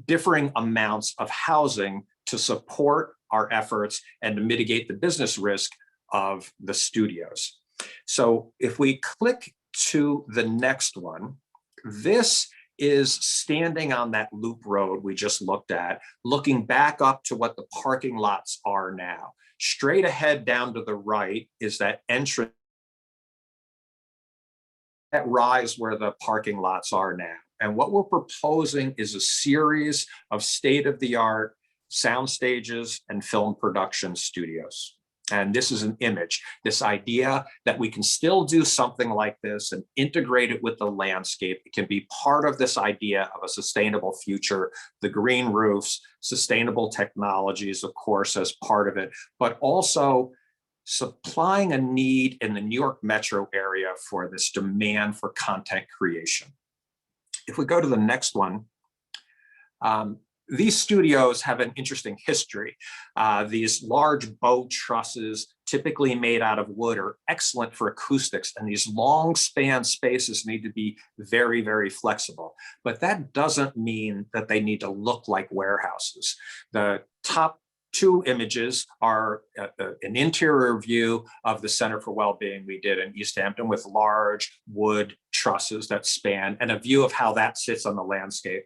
[SPEAKER 11] differing amounts of housing to support our efforts and to mitigate the business risk of the studios. So if we click to the next one, this is standing on that loop road we just looked at, looking back up to what the parking lots are now. Straight ahead down to the right is that entrance, that rise where the parking lots are now. And what we're proposing is a series of state-of-the-art sound stages and film production studios. And this is an image, this idea that we can still do something like this and integrate it with the landscape. It can be part of this idea of a sustainable future, the green roofs, sustainable technologies, of course, as part of it, but also supplying a need in the New York metro area for this demand for content creation. If we go to the next one, these studios have an interesting history. These large bow trusses, typically made out of wood, are excellent for acoustics, and these long span spaces need to be very, very flexible. But that doesn't mean that they need to look like warehouses. The top 2 images are an interior view of the Center for Wellbeing we did in East Hampton with large wood trusses that span, and a view of how that sits on the landscape.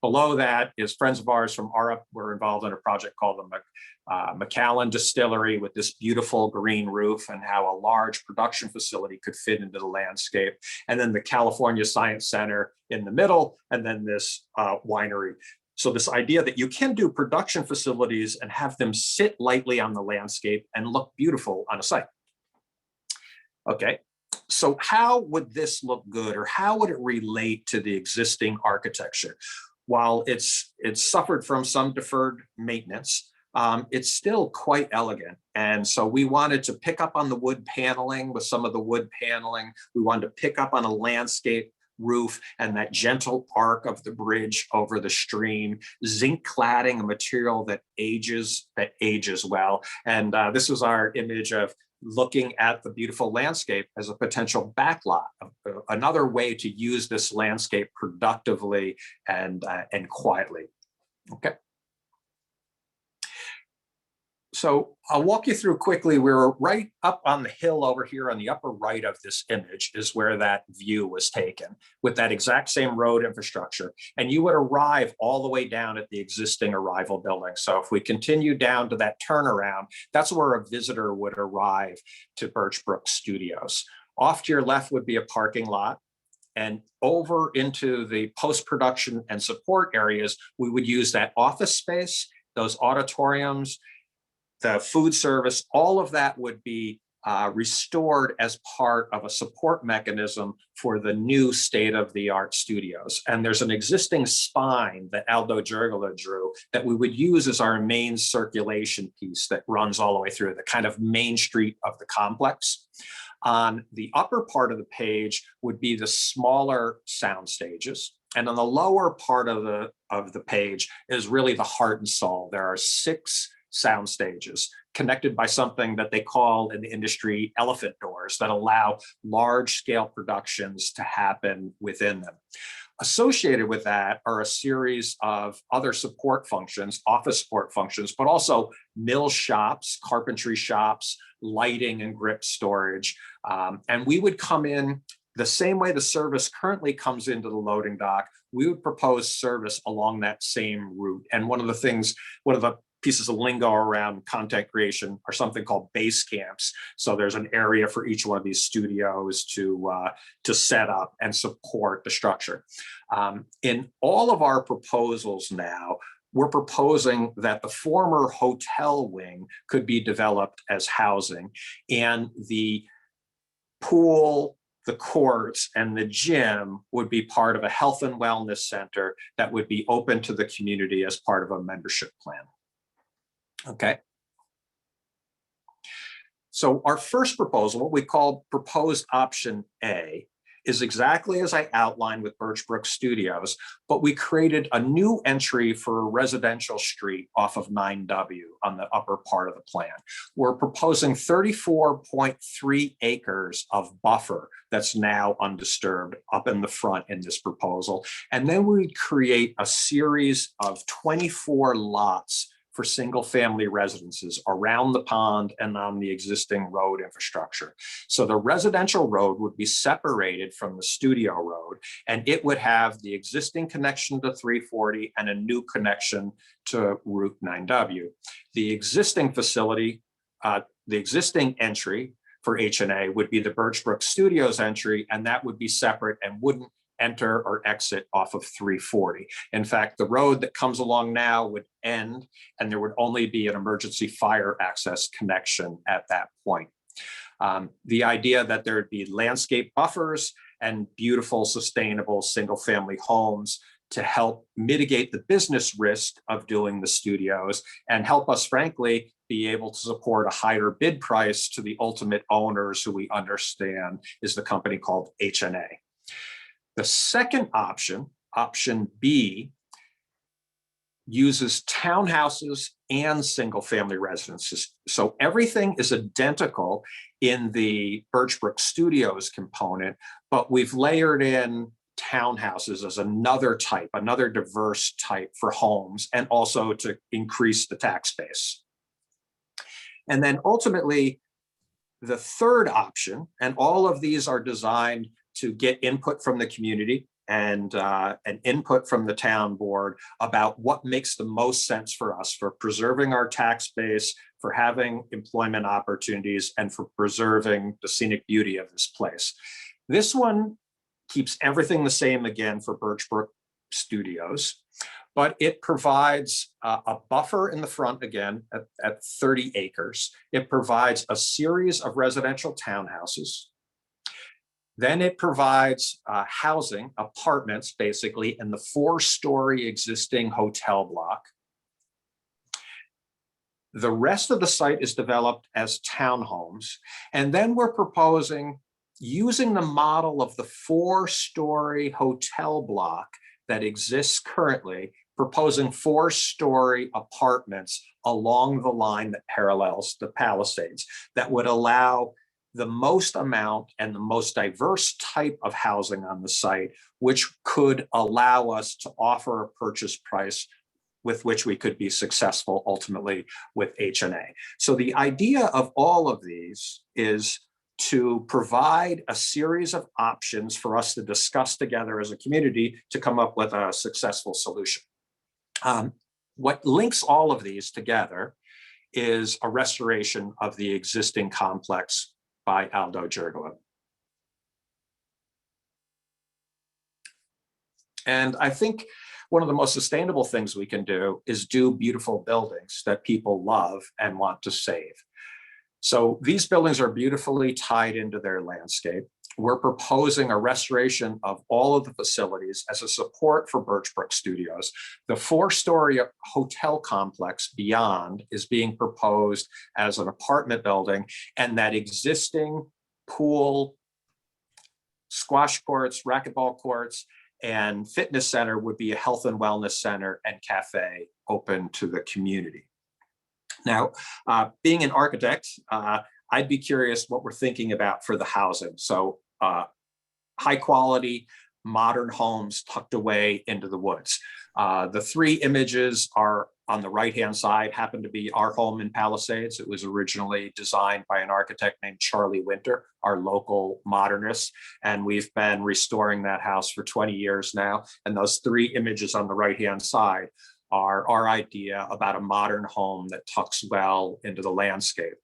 [SPEAKER 11] Below that is friends of ours from Arup. We're involved in a project called the Macallan Distillery with this beautiful green roof, and how a large production facility could fit into the landscape. And then the California Science Center in the middle, and then this winery. So this idea that you can do production facilities and have them sit lightly on the landscape and look beautiful on a site. Okay, so how would this look good, or how would it relate to the existing architecture? While it's suffered from some deferred maintenance, it's still quite elegant. And so we wanted to pick up on the wood paneling with some of the wood paneling. We wanted to pick up on a landscape roof and that gentle arc of the bridge over the stream, zinc cladding, a material that ages well. And this was our image of looking at the beautiful landscape as a potential backlot, another way to use this landscape productively and quietly. Okay. So I'll walk you through quickly. We're right up on the hill over here on the upper right of this image is where that view was taken with that exact same road infrastructure. And you would arrive all the way down at the existing arrival building. So if we continue down to that turnaround, that's where a visitor would arrive to Birchbrook Studios. Off to your left would be a parking lot. And over into the post-production and support areas, we would use that office space, those auditoriums, the food service, all of that would be restored as part of a support mechanism for the new state-of-the-art studios. And there's an existing spine that Aldo Gergala drew that we would use as our main circulation piece that runs all the way through the kind of main street of the complex. On the upper part of the page would be the smaller sound stages. And on the lower part of the page is really the heart and soul. There are 6 sound stages connected by something that they call in the industry elephant doors that allow large scale productions to happen within them. Associated with that are a series of other support functions, office support functions, but also mill shops, carpentry shops, lighting and grip storage. And we would come in the same way the service currently comes into the loading dock. We would propose service along that same route. And one of the pieces of lingo around content creation are something called base camps. So there's an area for each one of these studios to set up and support the structure. In all of our proposals now, we're proposing that the former hotel wing could be developed as housing, and the pool, the courts, and the gym would be part of a health and wellness center that would be open to the community as part of a membership plan. Okay. So our first proposal, what we call proposed option A, is exactly as I outlined with Birchbrook Studios, but we created a new entry for a residential street off of 9W on the upper part of the plan. We're proposing 34.3 acres of buffer that's now undisturbed up in the front in this proposal. And then we create a series of 24 lots for single-family residences around the pond and on the existing road infrastructure. So the residential road would be separated from the studio road, and it would have the existing connection to 340 and a new connection to Route 9W. The existing facility, the existing entry for H&A would be the Birchbrook Studios entry, and that would be separate and wouldn't enter or exit off of 340. In fact, the road that comes along now would end, and there would only be an emergency fire access connection at that point. The idea that there would be landscape buffers and beautiful, sustainable single-family homes to help mitigate the business risk of doing the studios and help us, frankly, be able to support a higher bid price to the ultimate owners who we understand is the company called H&A. The second option, option B, uses townhouses and single-family residences. So everything is identical in the Birchbrook Studios component, but we've layered in townhouses as another type, another diverse type for homes, and also to increase the tax base. And then ultimately, the third option, and all of these are designed to get input from the community and input from the town board about what makes the most sense for us for preserving our tax base, for having employment opportunities, and for preserving the scenic beauty of this place. This one keeps everything the same again for Birchbrook Studios, but it provides a buffer in the front again at 30 acres. It provides a series of residential townhouses. Then it provides housing, apartments, basically, in the 4-story existing hotel block. The rest of the site is developed as townhomes. And then we're proposing, using the model of the 4-story hotel block that exists currently, proposing 4-story apartments along the line that parallels the Palisades that would allow the most amount and the most diverse type of housing on the site, which could allow us to offer a purchase price with which we could be successful ultimately with HNA. So the idea of all of these is to provide a series of options for us to discuss together as a community to come up with a successful solution. What links all of these together is a restoration of the existing complex by Aldo Gergolo. And I think one of the most sustainable things we can do is do beautiful buildings that people love and want to save. So these buildings are beautifully tied into their landscape. We're proposing a restoration of all of the facilities as a support for Birchbrook Studios. The 4-story hotel complex beyond is being proposed as an apartment building, and that existing pool, squash courts, racquetball courts, and fitness center would be a health and wellness center and cafe open to the community. Now, being an architect, I'd be curious what we're thinking about for the housing. So high quality, modern homes tucked away into the woods. The 3 images are on the right-hand side, happen to be our home in Palisades. It was originally designed by an architect named Charlie Winter, our local modernist. And we've been restoring that house for 20 years now. And those 3 images on the right-hand side are our idea about a modern home that tucks well into the landscape.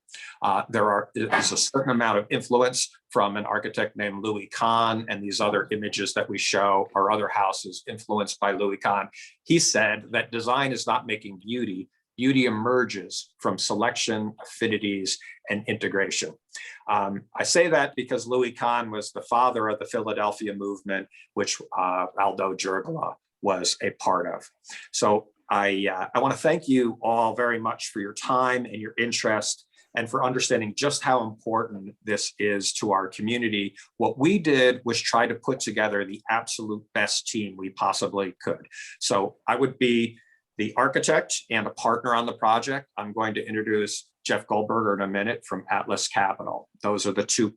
[SPEAKER 11] There is a certain amount of influence from an architect named Louis Kahn, and these other images that we show are other houses influenced by Louis Kahn. He said that design is not making beauty. Beauty emerges from selection, affinities, and integration. I say that because Louis Kahn was the father of the Philadelphia movement, which Aldo Gergolo was a part of. So I want to thank you all very much for your time and your interest, and for understanding just how important this is to our community. What we did was try to put together the absolute best team we possibly could. So I would be the architect and a partner on the project. I'm going to introduce Jeff Goldberger in a minute from Atlas Capital. Those are the 2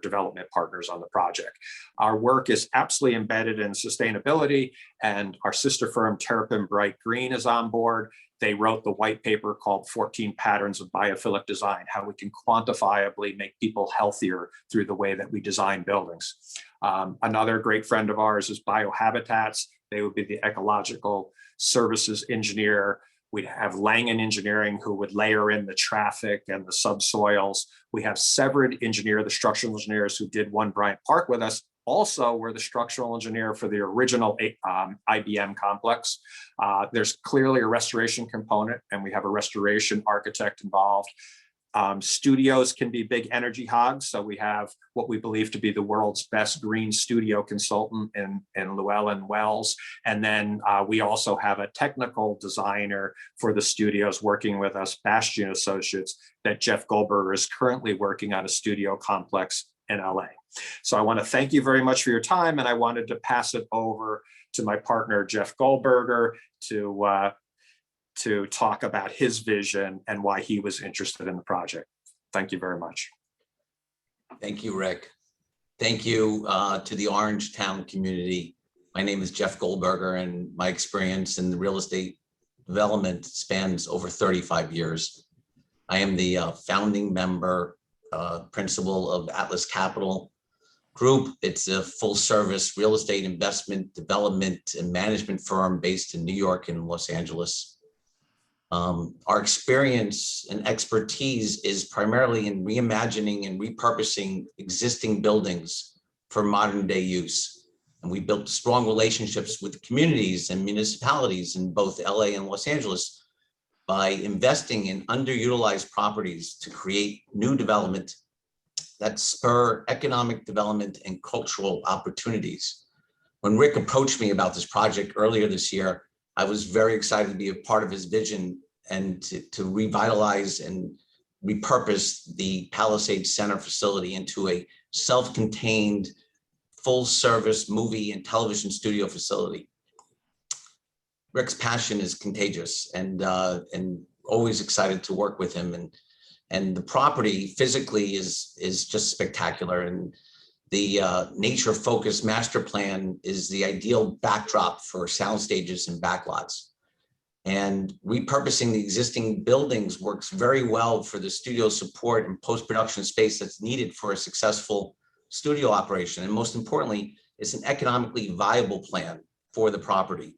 [SPEAKER 11] development partners on the project. Our work is absolutely embedded in sustainability, and our sister firm Terrapin Bright Green is on board. They wrote the white paper called 14 Patterns of Biophilic Design, how we can quantifiably make people healthier through the way that we design buildings. Another great friend of ours is Biohabitats. They would be the ecological services engineer. We'd have Langen Engineering, who would layer in the traffic and the subsoils. We have Severed Engineer, the structural engineers who did One Bryant Park with us, also were the structural engineer for the original IBM complex. There's clearly a restoration component, and we have a restoration architect involved. Studios can be big energy hogs. So we have what we believe to be the world's best green studio consultant in Llewellyn Wells. And then we also have a technical designer for the studios working with us, Bastian Associates, that Jeff Goldberger is currently working on a studio complex in LA. So I want to thank you very much for your time. And I wanted to pass it over to my partner, Jeff Goldberger, to talk about his vision and why he was interested in the project. Thank you very much.
[SPEAKER 12] Thank you, Rick. Thank you to the Orangetown community. My name is Jeff Goldberger, and my experience in the real estate development spans over 35 years. I am the founding member, principal of Atlas Capital Group. It's a full service real estate investment, development, and management firm based in New York and Los Angeles. Our experience and expertise is primarily in reimagining and repurposing existing buildings for modern day use. And we built strong relationships with communities and municipalities in both LA and Los Angeles by investing in underutilized properties to create new development that spur economic development and cultural opportunities. When Rick approached me about this project earlier this year, I was very excited to be a part of his vision and to revitalize and repurpose the Palisades Center facility into a self-contained, full-service movie and television studio facility. Rick's passion is contagious, and always excited to work with him. And the property physically is just spectacular. And the nature-focused master plan is the ideal backdrop for sound stages and backlots. And repurposing the existing buildings works very well for the studio support and post-production space that's needed for a successful studio operation. And most importantly, it's an economically viable plan for the property.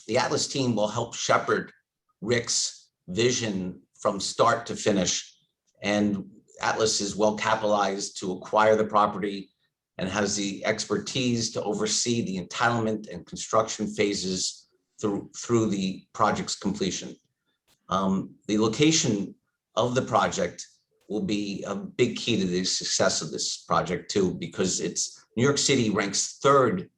[SPEAKER 12] The Atlas team will help shepherd Rick's vision from start to finish. And Atlas is well capitalized to acquire the property and has the expertise to oversee the entitlement and construction phases through the project's completion. The location of the project will be a big key to the success of this project too, because New York City ranks 3rd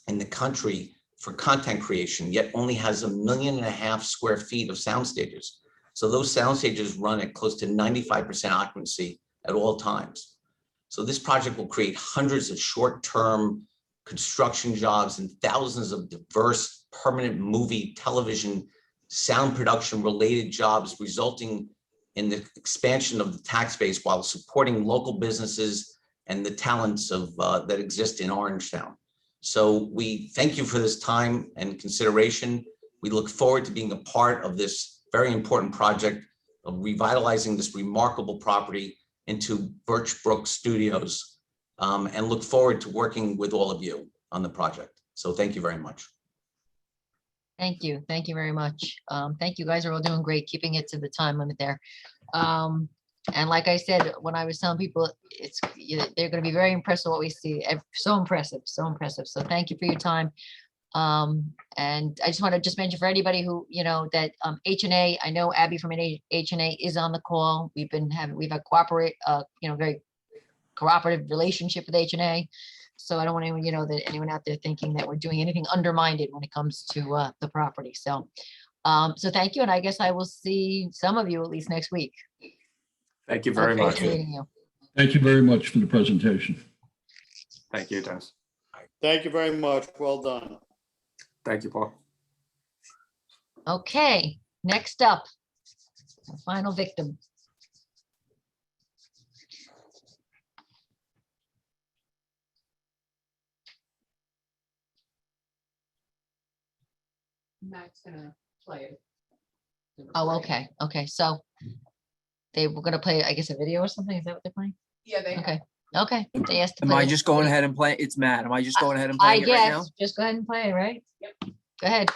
[SPEAKER 12] in the country for content creation, yet only has 1.5 million square feet of sound stages. So those sound stages run at close to 95% occupancy at all times. So this project will create hundreds of short-term construction jobs and thousands of diverse permanent movie, television, sound production related jobs, resulting in the expansion of the tax base while supporting local businesses and the talents that exist in Orangetown. So we thank you for this time and consideration. We look forward to being a part of this very important project of revitalizing this remarkable property into Birchbrook Studios, and look forward to working with all of you on the project. So thank you very much.
[SPEAKER 3] Thank you. Thank you very much. Thank you guys are all doing great, keeping it to the time limit there. And like I said, when I was telling people, they're going to be very impressed with what we see. So impressive, so impressive. So thank you for your time. And I just want to mention for anybody who, that H&A, I know Abby from H&A is on the call. We've a very cooperative relationship with H&A. So I don't want anyone, that anyone out there thinking that we're doing anything undermined when it comes to the property. So, so thank you. And I guess I will see some of you at least next week.
[SPEAKER 11] Thank you very much.
[SPEAKER 3] Meeting you.
[SPEAKER 9] Thank you very much for the presentation.
[SPEAKER 11] Thank you, Dennis.
[SPEAKER 8] Thank you very much. Well done.
[SPEAKER 11] Thank you, Paul.
[SPEAKER 3] Okay, next up, our final victim.
[SPEAKER 4] Matt's gonna play it.
[SPEAKER 3] Oh, okay, okay, so they were gonna play, I guess, a video or something, is that what they're playing?
[SPEAKER 4] Yeah, they.
[SPEAKER 3] Okay, okay, they asked to
[SPEAKER 13] Am
[SPEAKER 3] play
[SPEAKER 13] I
[SPEAKER 3] the
[SPEAKER 13] just going
[SPEAKER 3] video.
[SPEAKER 13] ahead and play? It's Matt. Am I just going ahead and
[SPEAKER 3] I
[SPEAKER 13] playing it right now?
[SPEAKER 3] guess, just go ahead and play, right?
[SPEAKER 4] Yep.
[SPEAKER 3] Go ahead.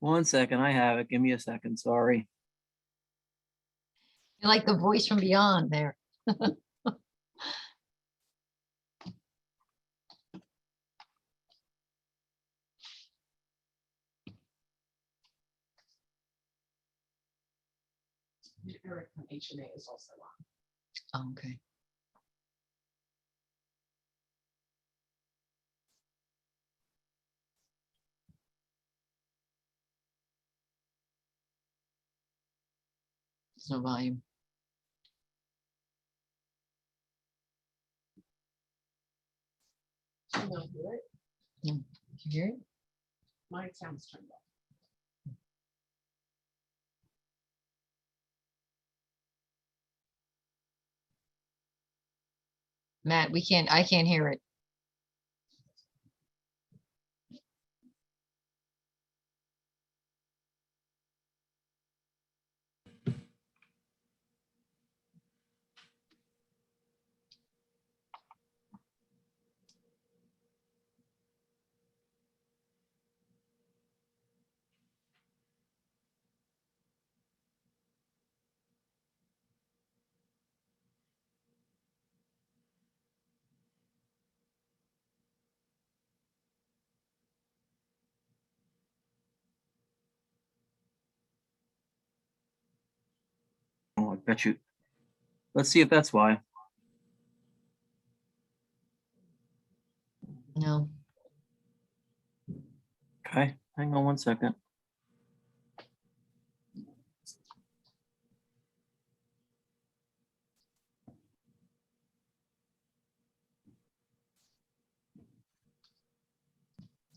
[SPEAKER 13] One second, I have it. Give me a second. Sorry.
[SPEAKER 3] You're like the voice from beyond there.
[SPEAKER 4] Eric from H&A is also on.
[SPEAKER 3] Okay. There's no volume.
[SPEAKER 4] Can you hear it?
[SPEAKER 3] No. Did you hear it?
[SPEAKER 4] My sound's turned off.
[SPEAKER 3] Matt, I can't hear it.
[SPEAKER 13] Oh, I bet you. Let's see if that's why.
[SPEAKER 3] No.
[SPEAKER 13] Okay, hang on one second.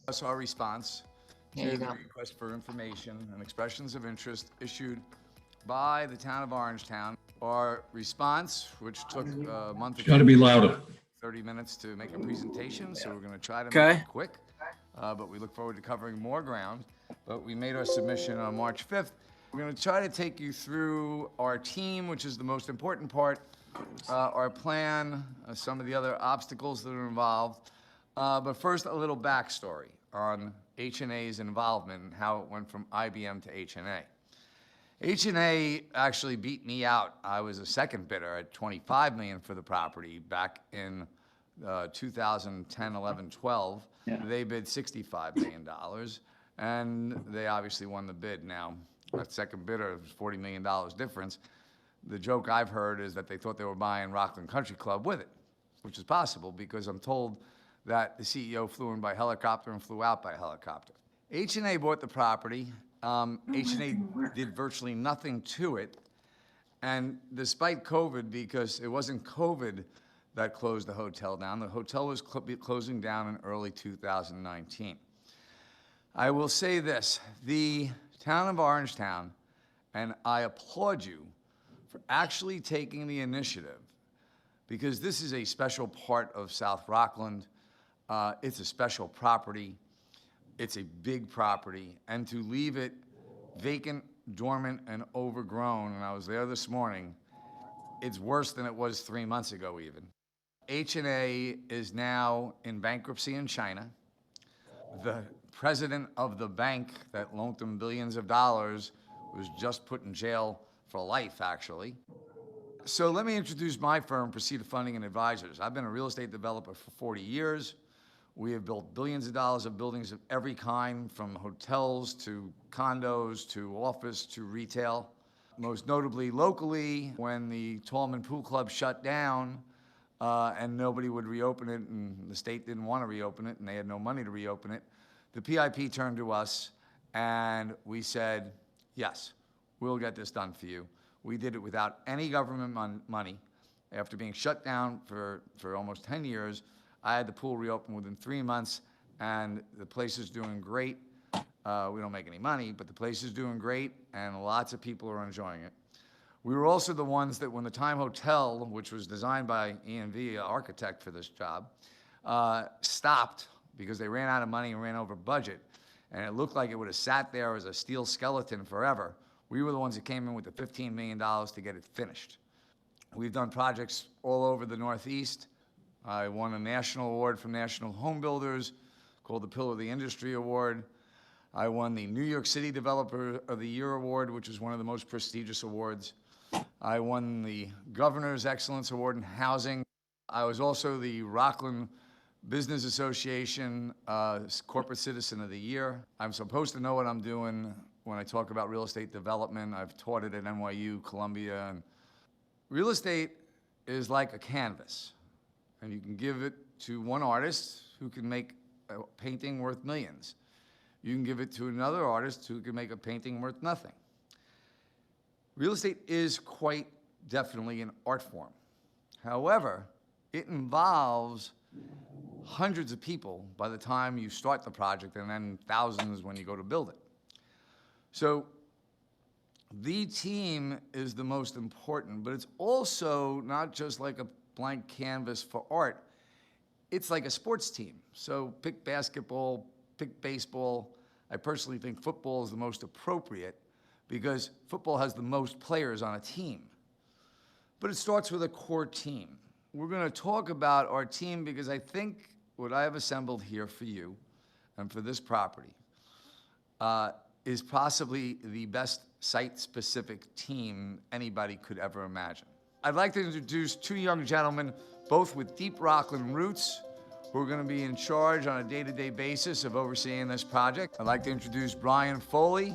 [SPEAKER 14] That's our response
[SPEAKER 3] There
[SPEAKER 14] to
[SPEAKER 3] you
[SPEAKER 14] the
[SPEAKER 3] go.
[SPEAKER 14] request for information and expressions of interest issued by the town of Orangetown. Our response, which took a month.
[SPEAKER 9] It's got to be louder.
[SPEAKER 14] 30 minutes to make a presentation, so we're going to try to make
[SPEAKER 13] Okay.
[SPEAKER 14] it quick, but we look forward to covering more ground. But we made our submission on March 5th. We're going to try to take you through our team, which is the most important part, our plan, some of the other obstacles that are involved. But first, a little backstory on H&A's involvement and how it went from IBM to H&A. H&A actually beat me out. I was a second bidder at $25 million for the property back in 2010, 11, 12.
[SPEAKER 13] Yeah.
[SPEAKER 14] They bid $65 million, and they obviously won the bid. Now, that second bidder was $40 million difference. The joke I've heard is that they thought they were buying Rockland Country Club with it, which is possible because I'm told that the CEO flew in by helicopter and flew out by helicopter. H&A bought the property. H&A did virtually nothing to it. And despite COVID, because it wasn't COVID that closed the hotel down, the hotel was closing down in early 2019. I will say this, the town of Orangetown, and I applaud you for actually taking the initiative, because this is a special part of South Rockland. It's a special property. It's a big property, and to leave it vacant, dormant, and overgrown, and I was there this morning, it's worse than it was 3 months ago even. H&A is now in bankruptcy in China. The president of the bank that loaned them billions of dollars was just put in jail for life, actually. So let me introduce my firm, Precita Funding and Advisors. I've been a real estate developer for 40 years. We have built billions of dollars of buildings of every kind, from hotels to condos to office to retail. Most notably locally, when the Tallman Pool Club shut down and nobody would reopen it, and the state didn't want to reopen it and they had no money to reopen it, the PIP turned to us and we said, yes, we'll get this done for you. We did it without any government money. After being shut down for almost 10 years, I had the pool reopen within 3 months, and the place is doing great. We don't make any money, but the place is doing great, and lots of people are enjoying it. We were also the ones that when the Time Hotel, which was designed by E&V, an architect for this job, stopped because they ran out of money and ran over budget, and it looked like it would have sat there as a steel skeleton forever. We were the ones that came in with the $15 million to get it finished. We've done projects all over the Northeast. I won a national award from National Home Builders called the Pillar of the Industry Award. I won the New York City Developer of the Year Award, which is one of the most prestigious awards. I won the Governor's Excellence Award in Housing. I was also the Rockland Business Association Corporate Citizen of the Year. I'm supposed to know what I'm doing when I talk about real estate development. I've taught it at NYU, Columbia. And real estate is like a canvas, and you can give it to one artist who can make a painting worth millions. You can give it to another artist who can make a painting worth nothing. Real estate is quite definitely an art form. However, it involves hundreds of people by the time you start the project, and then thousands when you go to build it. So the team is the most important, but it's also not just like a blank canvas for art. It's like a sports team. So pick basketball, pick baseball. I personally think football is the most appropriate because football has the most players on a team. But it starts with a core team. We're going to talk about our team because I think what I have assembled here for you and for this property is possibly the best site-specific team anybody could ever imagine. I'd like to introduce two young gentlemen, both with deep Rockland roots, who are going to be in charge on a day-to-day basis of overseeing this project. I'd like to introduce Brian Foley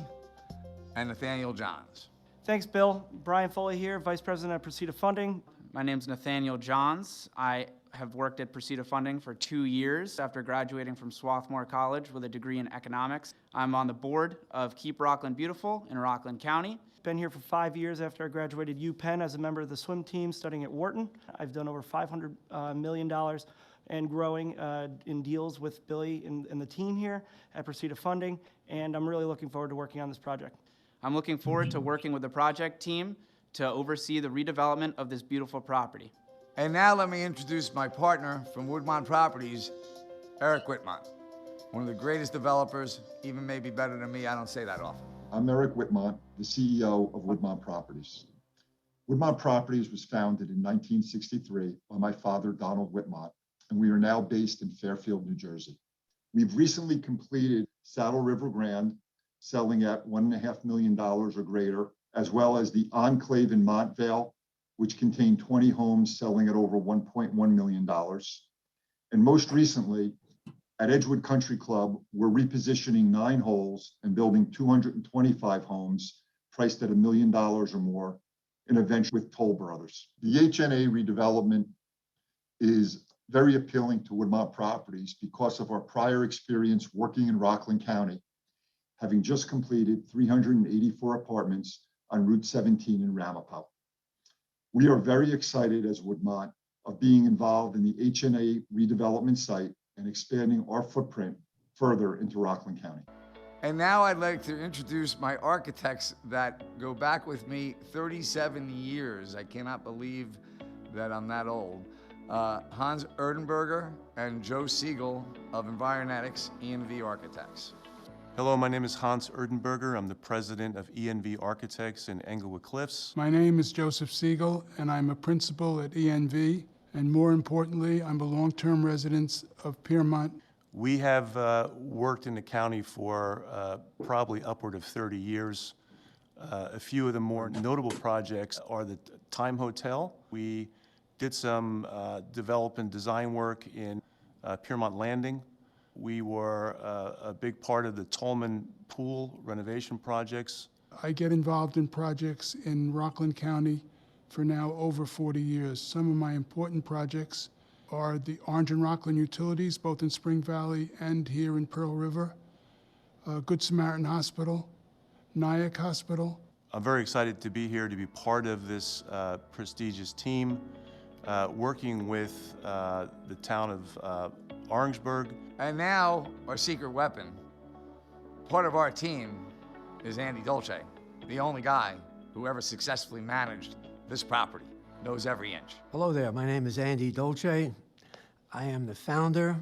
[SPEAKER 14] and Nathaniel Johns.
[SPEAKER 15] Thanks, Bill. Brian Foley here, Vice President of Precita Funding.
[SPEAKER 16] My name's Nathaniel Johns. I
[SPEAKER 15] have worked at Pursuit of Funding for 2 years after graduating from Swarthmore College with a degree in economics. I'm on the board of Keep Rockland Beautiful in Rockland County.
[SPEAKER 16] Been here for 5 years after I graduated UPenn as a member of the swim team studying at Wharton. I've done over $500 million and growing in deals with Billy and the team here at Pursuit of Funding, and I'm really looking forward to working on this project.
[SPEAKER 15] I'm looking forward to working with the project team to oversee the redevelopment of this beautiful property.
[SPEAKER 14] And now let me introduce my partner from Woodmont Properties, Eric Whitmont. One of the greatest developers, even maybe better than me. I don't say that often.
[SPEAKER 17] I'm Eric Whitmont, the CEO of Woodmont Properties. Woodmont Properties was founded in 1963 by my father, Donald Whitmont, and we are now based in Fairfield, New Jersey. We've recently completed Saddle River Grand, selling at $1.5 million or greater, as well as the Enclave in Montvale, which contained 20 homes selling at over $1.1 million. And most recently, at Edgewood Country Club, we're repositioning 9 holes and building 225 homes priced at $1 million or more in a venture with Toll Brothers. The HNA redevelopment is very appealing to Woodmont Properties because of our prior experience working in Rockland County, having just completed 384 apartments on Route 17 in Ramapo. We are very excited as Woodmont of being involved in the HNA redevelopment site and expanding our footprint further into Rockland County.
[SPEAKER 14] And now I'd like to introduce my architects that go back with me 37 years. I cannot believe that I'm that old. Hans Erdenberger and Joe Siegel of Environetics ENV Architects.
[SPEAKER 18] Hello, my name is Hans Erdenberger. I'm the president of ENV Architects in Englewood Cliffs.
[SPEAKER 19] My name is Joseph Siegel, and I'm a principal at ENV. And more importantly, I'm a long-term resident of Piermont.
[SPEAKER 18] We have worked in the county for probably upward of 30 years. A few of the more notable projects are the Time Hotel. We did some development design work in Piermont Landing. We were a big part of the Tolman Pool renovation projects.
[SPEAKER 19] I get involved in projects in Rockland County for now over 40 years. Some of my important projects are the Orange and Rockland utilities, both in Spring Valley and here in Pearl River, Good Samaritan Hospital, Nyack Hospital.
[SPEAKER 18] I'm very excited to be here to be part of this prestigious team, working with the town of Orangeburg.
[SPEAKER 14] And now, our secret weapon. Part of our team is Andy Dolce, the only guy who ever successfully managed this property, knows every inch.
[SPEAKER 20] Hello there, my name is Andy Dolce. I am the founder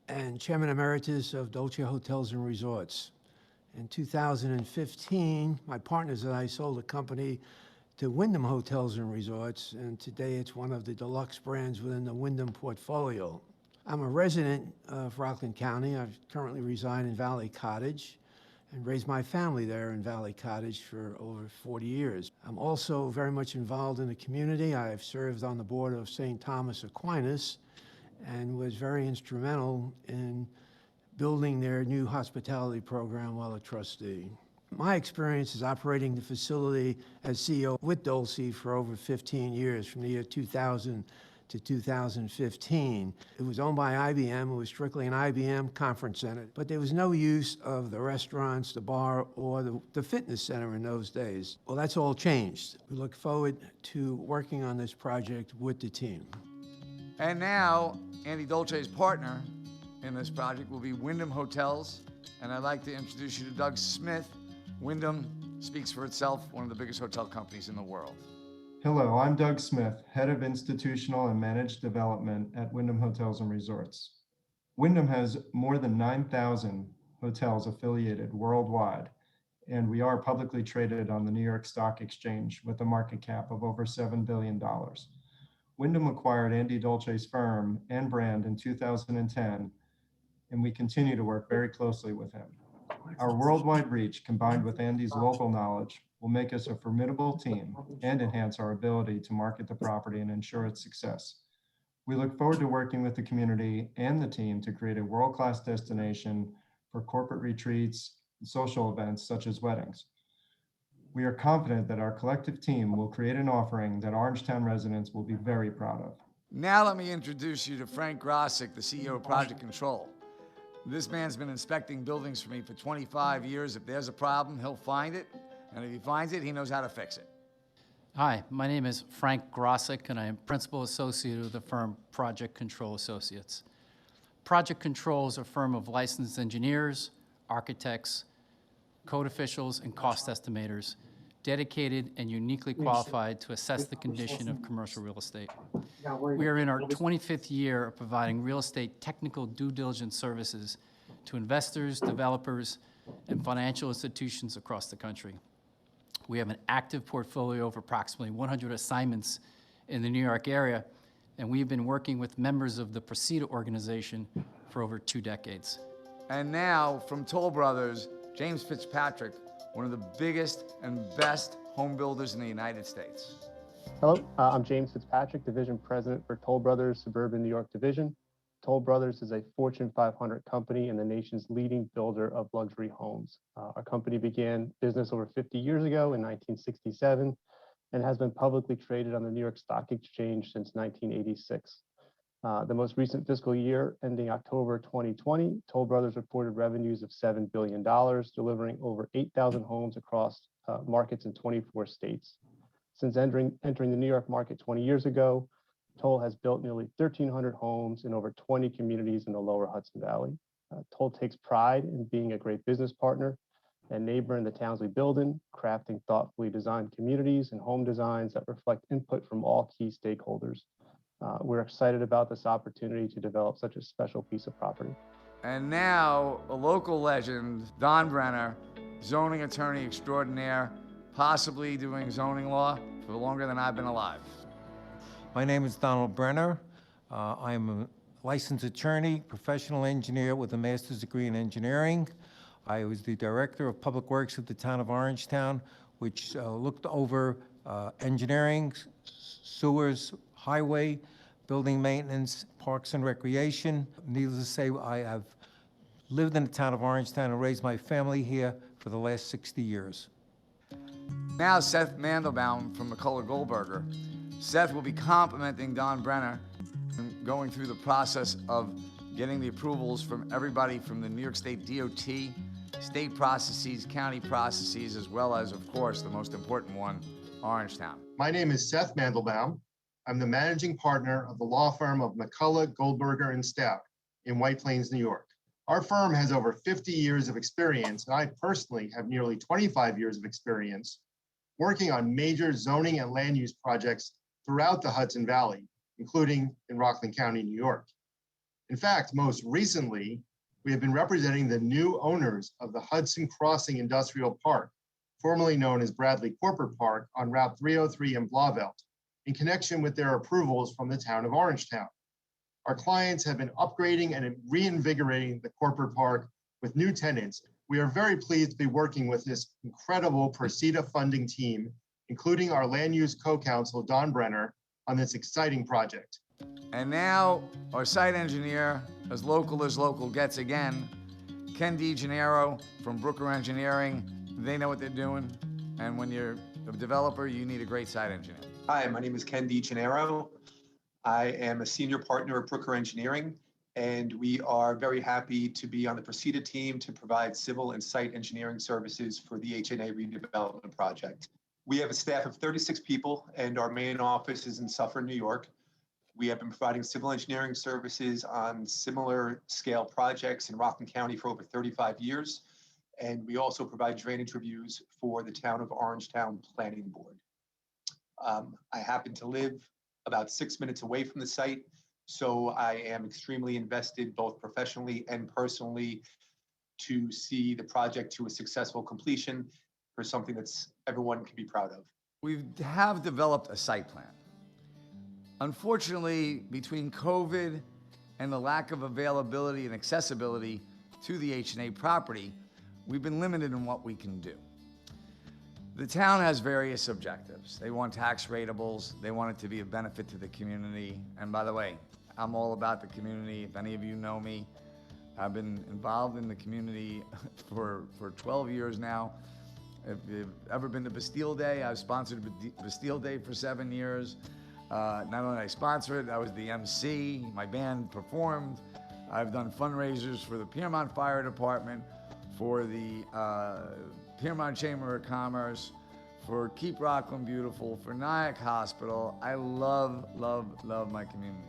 [SPEAKER 20] and chairman emeritus of Dolce Hotels and Resorts. In 2015, my partners and I sold the company to Wyndham Hotels and Resorts, and today it's one of the deluxe brands within the Wyndham portfolio. I'm a resident of Rockland County. I currently reside in Valley Cottage and raised my family there in Valley Cottage for over 40 years. I'm also very much involved in the community. I've served on the board of St. Thomas Aquinas and was very instrumental in building their new hospitality program while a trustee. My experience is operating the facility as CEO with Dolce for over 15 years, from the year 2000 to 2015. It was owned by IBM. It was strictly an IBM conference center, but there was no use of the restaurants, the bar, or the fitness center in those days. Well, that's all changed. We look forward to working on this project with the team.
[SPEAKER 14] And now, Andy Dolce's partner in this project will be Wyndham Hotels, and I'd like to introduce you to Doug Smith. Wyndham speaks for itself, one of the biggest hotel companies in the world.
[SPEAKER 21] Hello, I'm Doug Smith, Head of Institutional and Managed Development at Wyndham Hotels and Resorts. Wyndham has more than 9,000 hotels affiliated worldwide, and we are publicly traded on the New York Stock Exchange with a market cap of over $7 billion. Wyndham acquired Andy Dolce's firm and brand in 2010, and we continue to work very closely with him. Our worldwide reach, combined with Andy's local knowledge, will make us a formidable team and enhance our ability to market the property and ensure its success. We look forward to working with the community and the team to create a world-class destination for corporate retreats and social events such as weddings. We are confident that our collective team will create an offering that Orangetown residents will be very proud of.
[SPEAKER 14] Now let me introduce you to Frank Grossick, the CEO of Project Control. This man's been inspecting buildings for me for 25 years. If there's a problem, he'll find it. And if he finds it, he knows how to fix it.
[SPEAKER 6] Hi, my name is Frank Grossick, and I am Principal Associate of the firm Project Control Associates. Project Control is a firm of licensed engineers, architects, code officials, and cost estimators, dedicated and uniquely qualified to assess the condition of commercial real estate. We are in our 25th year of providing real estate technical due diligence services to investors, developers, and financial institutions across the country. We have an active portfolio of approximately 100 assignments in the New York area, and we've been working with members of the Preceda organization for over 2 decades.
[SPEAKER 14] And now, from Toll Brothers, James Fitzpatrick, one of the biggest and best home builders in the United States.
[SPEAKER 22] Hello, I'm James Fitzpatrick, Division President for Toll Brothers Suburban New York Division. Toll Brothers is a Fortune 500 company and the nation's leading builder of luxury homes. Our company began business over 50 years ago in 1967 and has been publicly traded on the New York Stock Exchange since 1986. The most recent fiscal year, ending October 2020, Toll Brothers reported revenues of $7 billion, delivering over 8,000 homes across markets in 24 states. Since entering the New York market 20 years ago, Toll has built nearly 1,300 homes in over 20 communities in the lower Hudson Valley. Toll takes pride in being a great business partner and neighbor in the towns we build in, crafting thoughtfully designed communities and home designs that reflect input from all key stakeholders. We're excited about this opportunity to develop such a special piece of property.
[SPEAKER 14] And now, a local legend, Don Brenner, zoning attorney extraordinaire, possibly doing zoning law for longer than I've been alive.
[SPEAKER 23] My name is Donald Brenner. I'm a licensed attorney, professional engineer with a master's degree in engineering. I was the director of public works of the town of Orangetown, which looked over engineering, sewers, highway, building maintenance, parks and recreation. Needless to say, I have lived in the town of Orangetown and raised my family here for the last 60 years.
[SPEAKER 14] Now Seth Mandelbaum from McCullough Goldberger. Seth will be complimenting Don Brenner and going through the process of getting the approvals from everybody from the New York State DOT, state processes, county processes, as well as, of course, the most important one, Orangetown.
[SPEAKER 24] My name is Seth Mandelbaum. I'm the managing partner of the law firm of McCullough, Goldberger, and Stout in White Plains, New York. Our firm has over 50 years of experience, and I personally have nearly 25 years of experience working on major zoning and land use projects throughout the Hudson Valley, including in Rockland County, New York. In fact, most recently, we have been representing the new owners of the Hudson Crossing Industrial Park, formerly known as Bradley Corporate Park, on Route 303 in Blauvelt, in connection with their approvals from the town of Orangetown. Our clients have been upgrading and reinvigorating the corporate park with new tenants. We are very pleased to be working with this incredible Preceda funding team, including our land use co-counsel, Don Brenner, on this exciting project.
[SPEAKER 14] And now, our site engineer, as local gets again, Ken DeGennaro from Brooker Engineering. They know what they're doing. And when you're a developer, you need a great site engineer.
[SPEAKER 25] Hi, my name is Ken DeGennaro. I am a senior partner at Brooker Engineering, and we are very happy to be on the Preceda team to provide civil and site engineering services for the HNA redevelopment project. We have a staff of 36 people, and our main office is in Suffern, New York. We have been providing civil engineering services on similar scale projects in Rockland County for over 35 years, and we also provide drainage reviews for the town of Orangetown Planning Board. I happen to live about 6 minutes away from the site, so I am extremely invested both professionally and personally to see the project to a successful completion for something that's everyone can be proud of.
[SPEAKER 14] We have developed a site plan. Unfortunately, between COVID and the lack of availability and accessibility to the HNA property, we've been limited in what we can do. The town has various objectives. They want tax ratables. They want it to be a benefit to the community. And by the way, I'm all about the community. If any of you know me, I've been involved in the community for 12 years now. If you've ever been to Bastille Day, I've sponsored Bastille Day for 7 years. Not only did I sponsor it, I was the MC, my band performed. I've done fundraisers for the Piermont Fire Department, for the Piermont Chamber of Commerce, for Keep Rockland Beautiful, for Nyack Hospital. I love, love, love my community.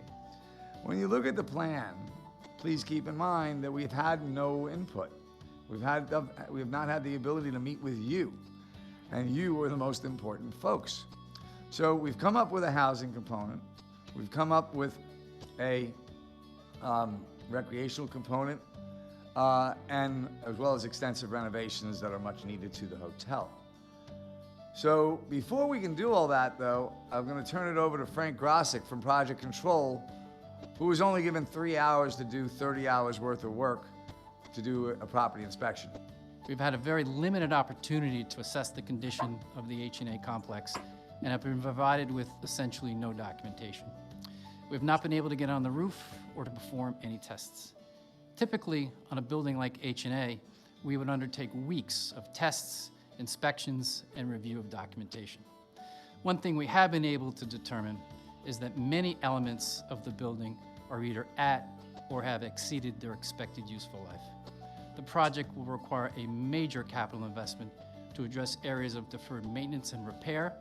[SPEAKER 14] When you look at the plan, please keep in mind that we've had no input. We have not had the ability to meet with you, and you are the most important folks. So we've come up with a housing component. We've come up with a recreational component, and as well as extensive renovations that are much needed to the hotel. So before we can do all that, though, I'm going to turn it over to Frank Grosick from Project Control, who was only given 3 hours to do 30 hours worth of work to do a property inspection.
[SPEAKER 6] We've had a very limited opportunity to assess the condition of the H&A complex and have been provided with essentially no documentation. We've not been able to get on the roof or to perform any tests. Typically, on a building like H&A, we would undertake weeks of tests, inspections, and review of documentation. One thing we have been able to determine is that many elements of the building are either at or have exceeded their expected useful life. The project will require a major capital investment to address areas of deferred maintenance and repair,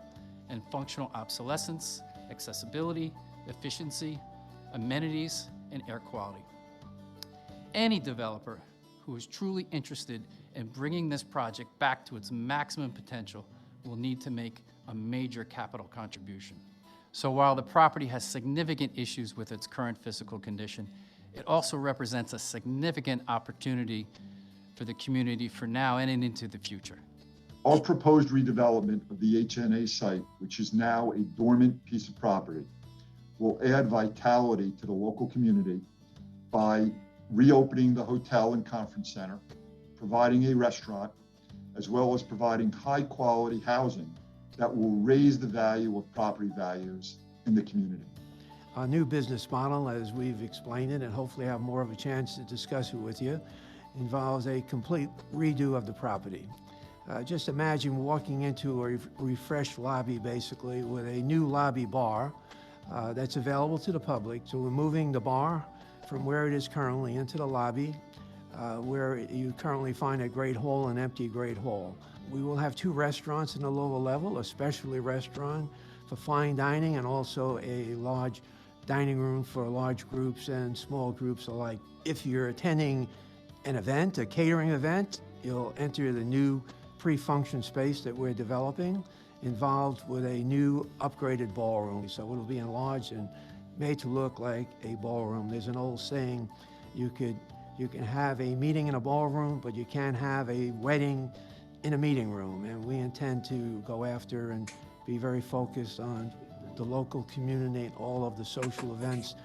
[SPEAKER 6] and functional obsolescence, accessibility, efficiency, amenities, and air quality. Any developer who is truly interested in bringing this project back to its maximum potential will need to make a major capital contribution. So while the property has significant issues with its current physical condition, it also represents a significant opportunity for the community for now and into the future.
[SPEAKER 17] Our proposed redevelopment of the HNA site, which is now a dormant piece of property, will add vitality to the local community by reopening the hotel and conference center, providing a restaurant, as well as providing high-quality housing that will raise the value of property values in the community.
[SPEAKER 20] Our new business model, as we've explained it, and hopefully have more of a chance to discuss it with you, involves a complete redo of the property. Just imagine walking into a refreshed lobby, basically, with a new lobby bar that's available to the public. So we're moving the bar from where it is currently into the lobby, where you currently find a great hall, an empty great hall. We will have 2 restaurants in the lower level, a specialty restaurant for fine dining, and also a large dining room for large groups and small groups alike. If you're attending an event, a catering event, you'll enter the new pre-function space that we're developing, involved with a new upgraded ballroom. So it'll be enlarged and made to look like a ballroom. There's an old saying, you can have a meeting in a ballroom, but you can't have a wedding in a meeting room. And we intend to go after and be very focused on the local community and all of the social events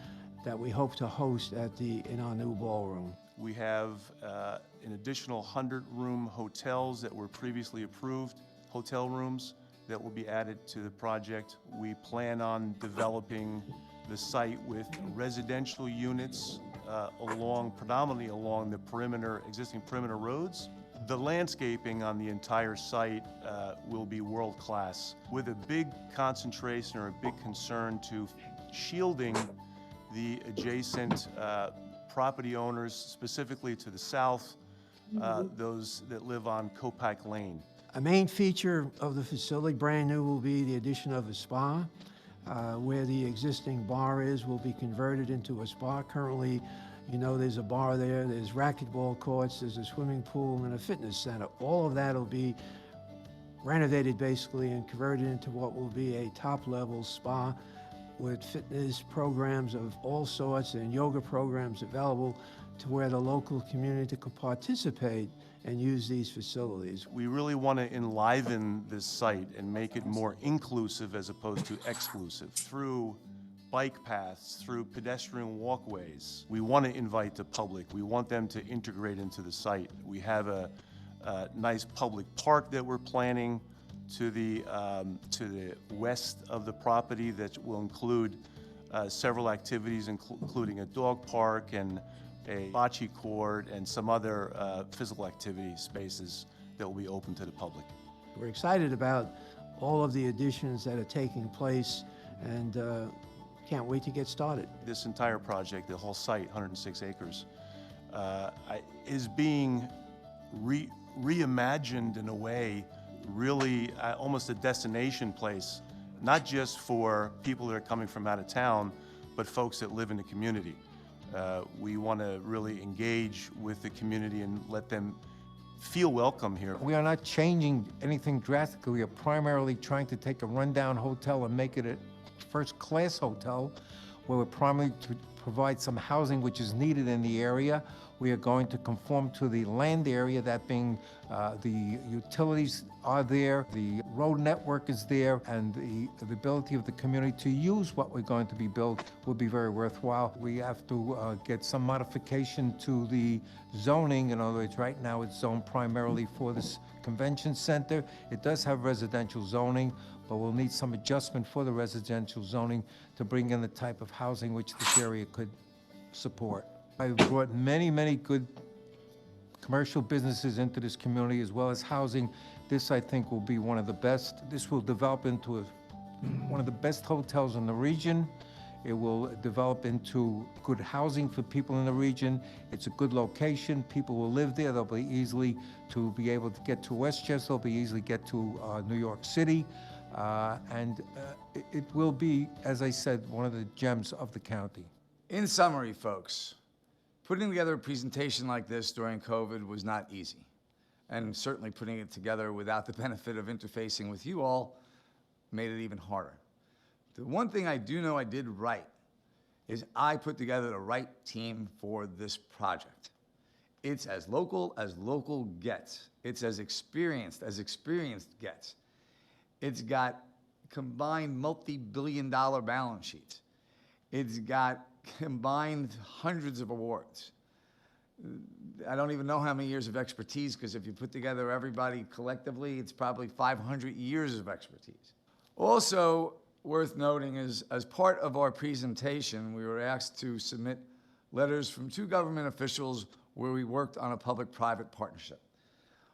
[SPEAKER 20] that we hope to host in our new ballroom.
[SPEAKER 18] We have an additional 100-room hotels that were previously approved, hotel rooms that will be added to the project. We plan on developing the site with residential units predominantly along the existing perimeter roads. The landscaping on the entire site will be world-class, with a big concentration or a big concern to shielding the adjacent property owners, specifically to the south, those that live on Copac Lane.
[SPEAKER 20] A main feature of the facility, brand new, will be the addition of a spa. Where the existing bar will be converted into a spa. Currently, you know, there's a bar there, there's racquetball courts, there's a swimming pool, and a fitness center. All of that will be renovated, basically, and converted into what will be a top-level spa with fitness programs of all sorts and yoga programs available to where the local community can participate and use these facilities.
[SPEAKER 18] We really want to enliven this site and make it more inclusive as opposed to exclusive through bike paths, through pedestrian walkways. We want to invite the public. We want them to integrate into the site. We have a nice public park that we're planning to the west of the property that will include several activities, including a dog park and a bocce court and some other physical activity spaces that will be open to the public.
[SPEAKER 20] We're excited about all of the additions that are taking place and can't wait to get started.
[SPEAKER 18] This entire project, the whole site, 106 acres, is being reimagined in a way, really almost a destination place, not just for people that are coming from out of town, but folks that live in the community. We want to really engage with the community and let them feel welcome here.
[SPEAKER 23] We are not changing anything drastically. We are primarily trying to take a rundown hotel and make it a first-class hotel, where we're primarily to provide some housing which is needed in the area. We are going to conform to the land area, that being the utilities are there, the road network is there, and the ability of the community to use what we're going to be built will be very worthwhile. We have to get some modification to the zoning. In other words, right now it's zoned primarily for this convention center. It does have residential zoning, but we'll need some adjustment for the residential zoning to bring in the type of housing which this area could support. I've brought many, many good commercial businesses into this community, as well as housing. This, I think, will be one of the best. This will develop into one of the best hotels in the region. It will develop into good housing for people in the region. It's a good location. People will live there. They'll be easily to be able to get to Westchester. They'll be easily get to New York City. It will be, as I said, one of the gems of the county.
[SPEAKER 14] In summary, folks, putting together a presentation like this during COVID was not easy. And certainly putting it together without the benefit of interfacing with you all made it even harder. The one thing I do know I did right is I put together the right team for this project. It's as local gets. It's as experienced gets. It's got combined multi-billion-dollar balance sheets. It's got combined hundreds of awards. I don't even know how many years of expertise, because if you put together everybody collectively, it's probably 500 years of expertise. Also worth noting is, as part of our presentation, we were asked to submit letters from 2 government officials where we worked on a public-private partnership.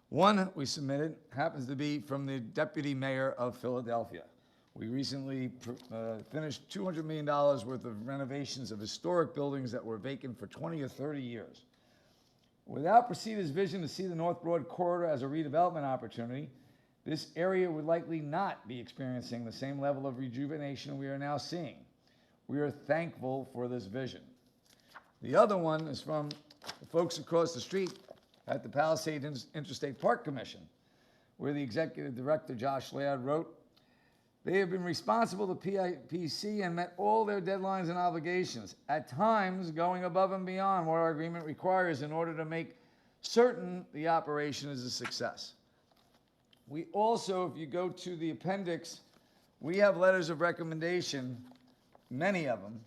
[SPEAKER 14] One we submitted happens to be from the Deputy Mayor of Philadelphia. We recently finished $200 million worth of renovations of historic buildings that were vacant for 20 or 30 years. Without Precita's vision to see the North Broad corridor as a redevelopment opportunity, this area would likely not be experiencing the same level of rejuvenation we are now seeing. We are thankful for this vision. The other one is from the folks across the street at the Palisades Interstate Park Commission, where the executive director, Josh Ladd, wrote, "They have been responsible to PIPC and met all their deadlines and obligations, at times going above and beyond what our agreement requires in order to make certain the operation is a success." We also, if you go to the appendix, we have letters of recommendation, many of them,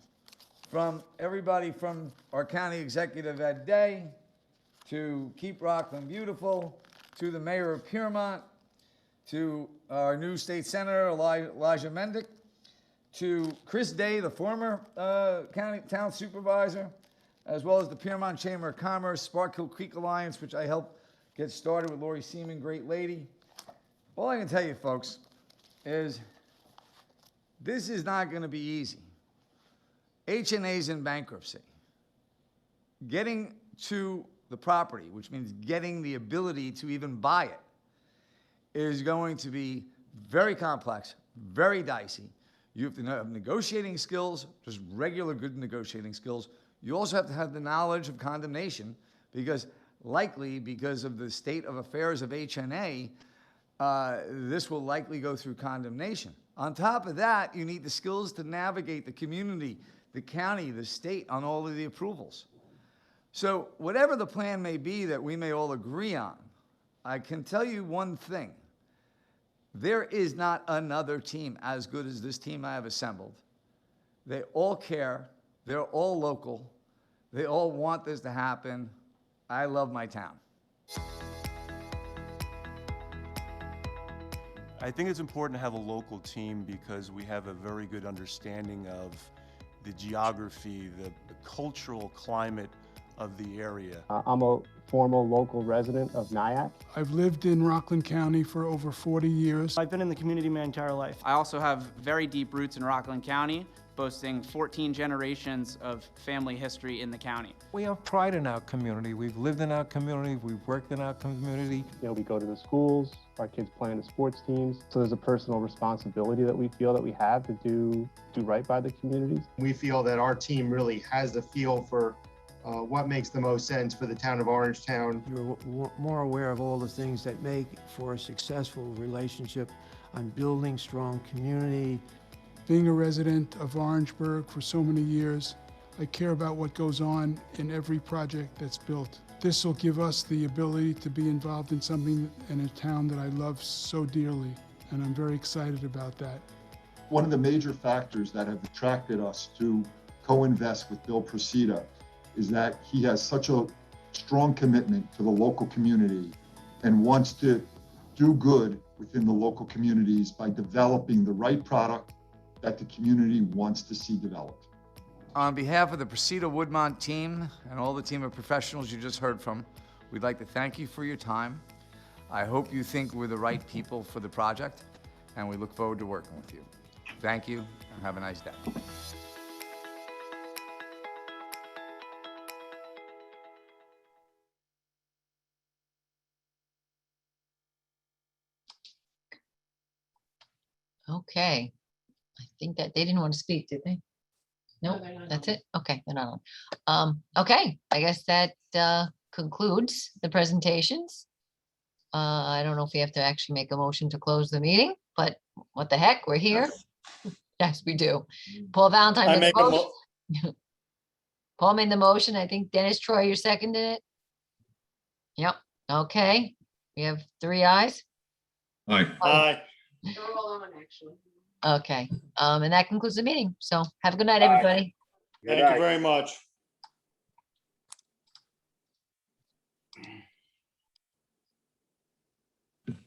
[SPEAKER 14] from everybody from our county executive, Ed Day, to Keep Rockland Beautiful, to the mayor of Piermont, to our new state senator, Elijah Mendick, to Chris Day, the former town supervisor, as well as the Piermont Chamber of Commerce, Sparkhill Creek Alliance, which I helped get started with Lori Seaman, great lady. All I can tell you, folks, is this is not going to be easy. HNA's in bankruptcy. Getting to the property, which means getting the ability to even buy it, is going to be very complex, very dicey. You have to have negotiating skills, just regular good negotiating skills. You also have to have the knowledge of condemnation, because likely, because of the state of affairs of HNA, this will likely go through condemnation. On top of that, you need the skills to navigate the community, the county, the state on all of the approvals. So whatever the plan may be that we may all agree on, I can tell you one thing. There is not another team as good as this team I have assembled. They all care. They're all local. They all want this to happen. I love my town.
[SPEAKER 18] I think it's important to have a local team because we have a very good understanding of the geography, the cultural climate of the area.
[SPEAKER 22] I'm a former local resident of Nyack.
[SPEAKER 19] I've lived in Rockland County for over 40 years.
[SPEAKER 16] I've been in the community my entire life.
[SPEAKER 15] I also have very deep roots in Rockland County, boasting 14 generations of family history in the county.
[SPEAKER 23] We have pride in our community. We've lived in our community. We've worked in our community.
[SPEAKER 22] You know, we go to the schools, our kids play in the sports teams. So there's a personal responsibility that we feel that we have to do right by the communities.
[SPEAKER 24] We feel that our team really has a feel for what makes the most sense for the town of Orangetown.
[SPEAKER 20] You're more aware of all the things that make for a successful relationship on building strong community.
[SPEAKER 19] Being a resident of Orangeburg for so many years, I care about what goes on in every project that's built. This will give us the ability to be involved in something in a town that I love so dearly, and I'm very excited about that.
[SPEAKER 17] One of the major factors that have attracted us to co-invest with Bill Procida is that he has such a strong commitment to the local community and wants to do good within the local communities by developing the right product that the community wants to see developed.
[SPEAKER 14] On behalf of the Procida Woodmont team and all the team of professionals you just heard from, we'd like to thank you for your time. I hope you think we're the right people for the project, and we look forward to working with you. Thank you, and have a nice day.
[SPEAKER 3] Okay. I think that they didn't want to speak, did they?
[SPEAKER 4] No,
[SPEAKER 3] Nope,
[SPEAKER 4] they're not
[SPEAKER 3] that's
[SPEAKER 4] on.
[SPEAKER 3] it. Okay, they're not on. Okay, I guess that concludes the presentations. I don't know if we have to actually make a motion to close the meeting, but what the heck, we're here. Yes, we do. Paul Valentine
[SPEAKER 1] I
[SPEAKER 3] made
[SPEAKER 1] make
[SPEAKER 3] the
[SPEAKER 1] a
[SPEAKER 3] motion. Paul made the motion. I think Dennis Troy, you seconded it. Yep, okay. We have 3 ayes.
[SPEAKER 9] Aye.
[SPEAKER 1] Aye.
[SPEAKER 4] They're all on, actually.
[SPEAKER 3] Okay, and that concludes the meeting. So have a good night,
[SPEAKER 1] Aye.
[SPEAKER 3] everybody.
[SPEAKER 1] Thank you very much.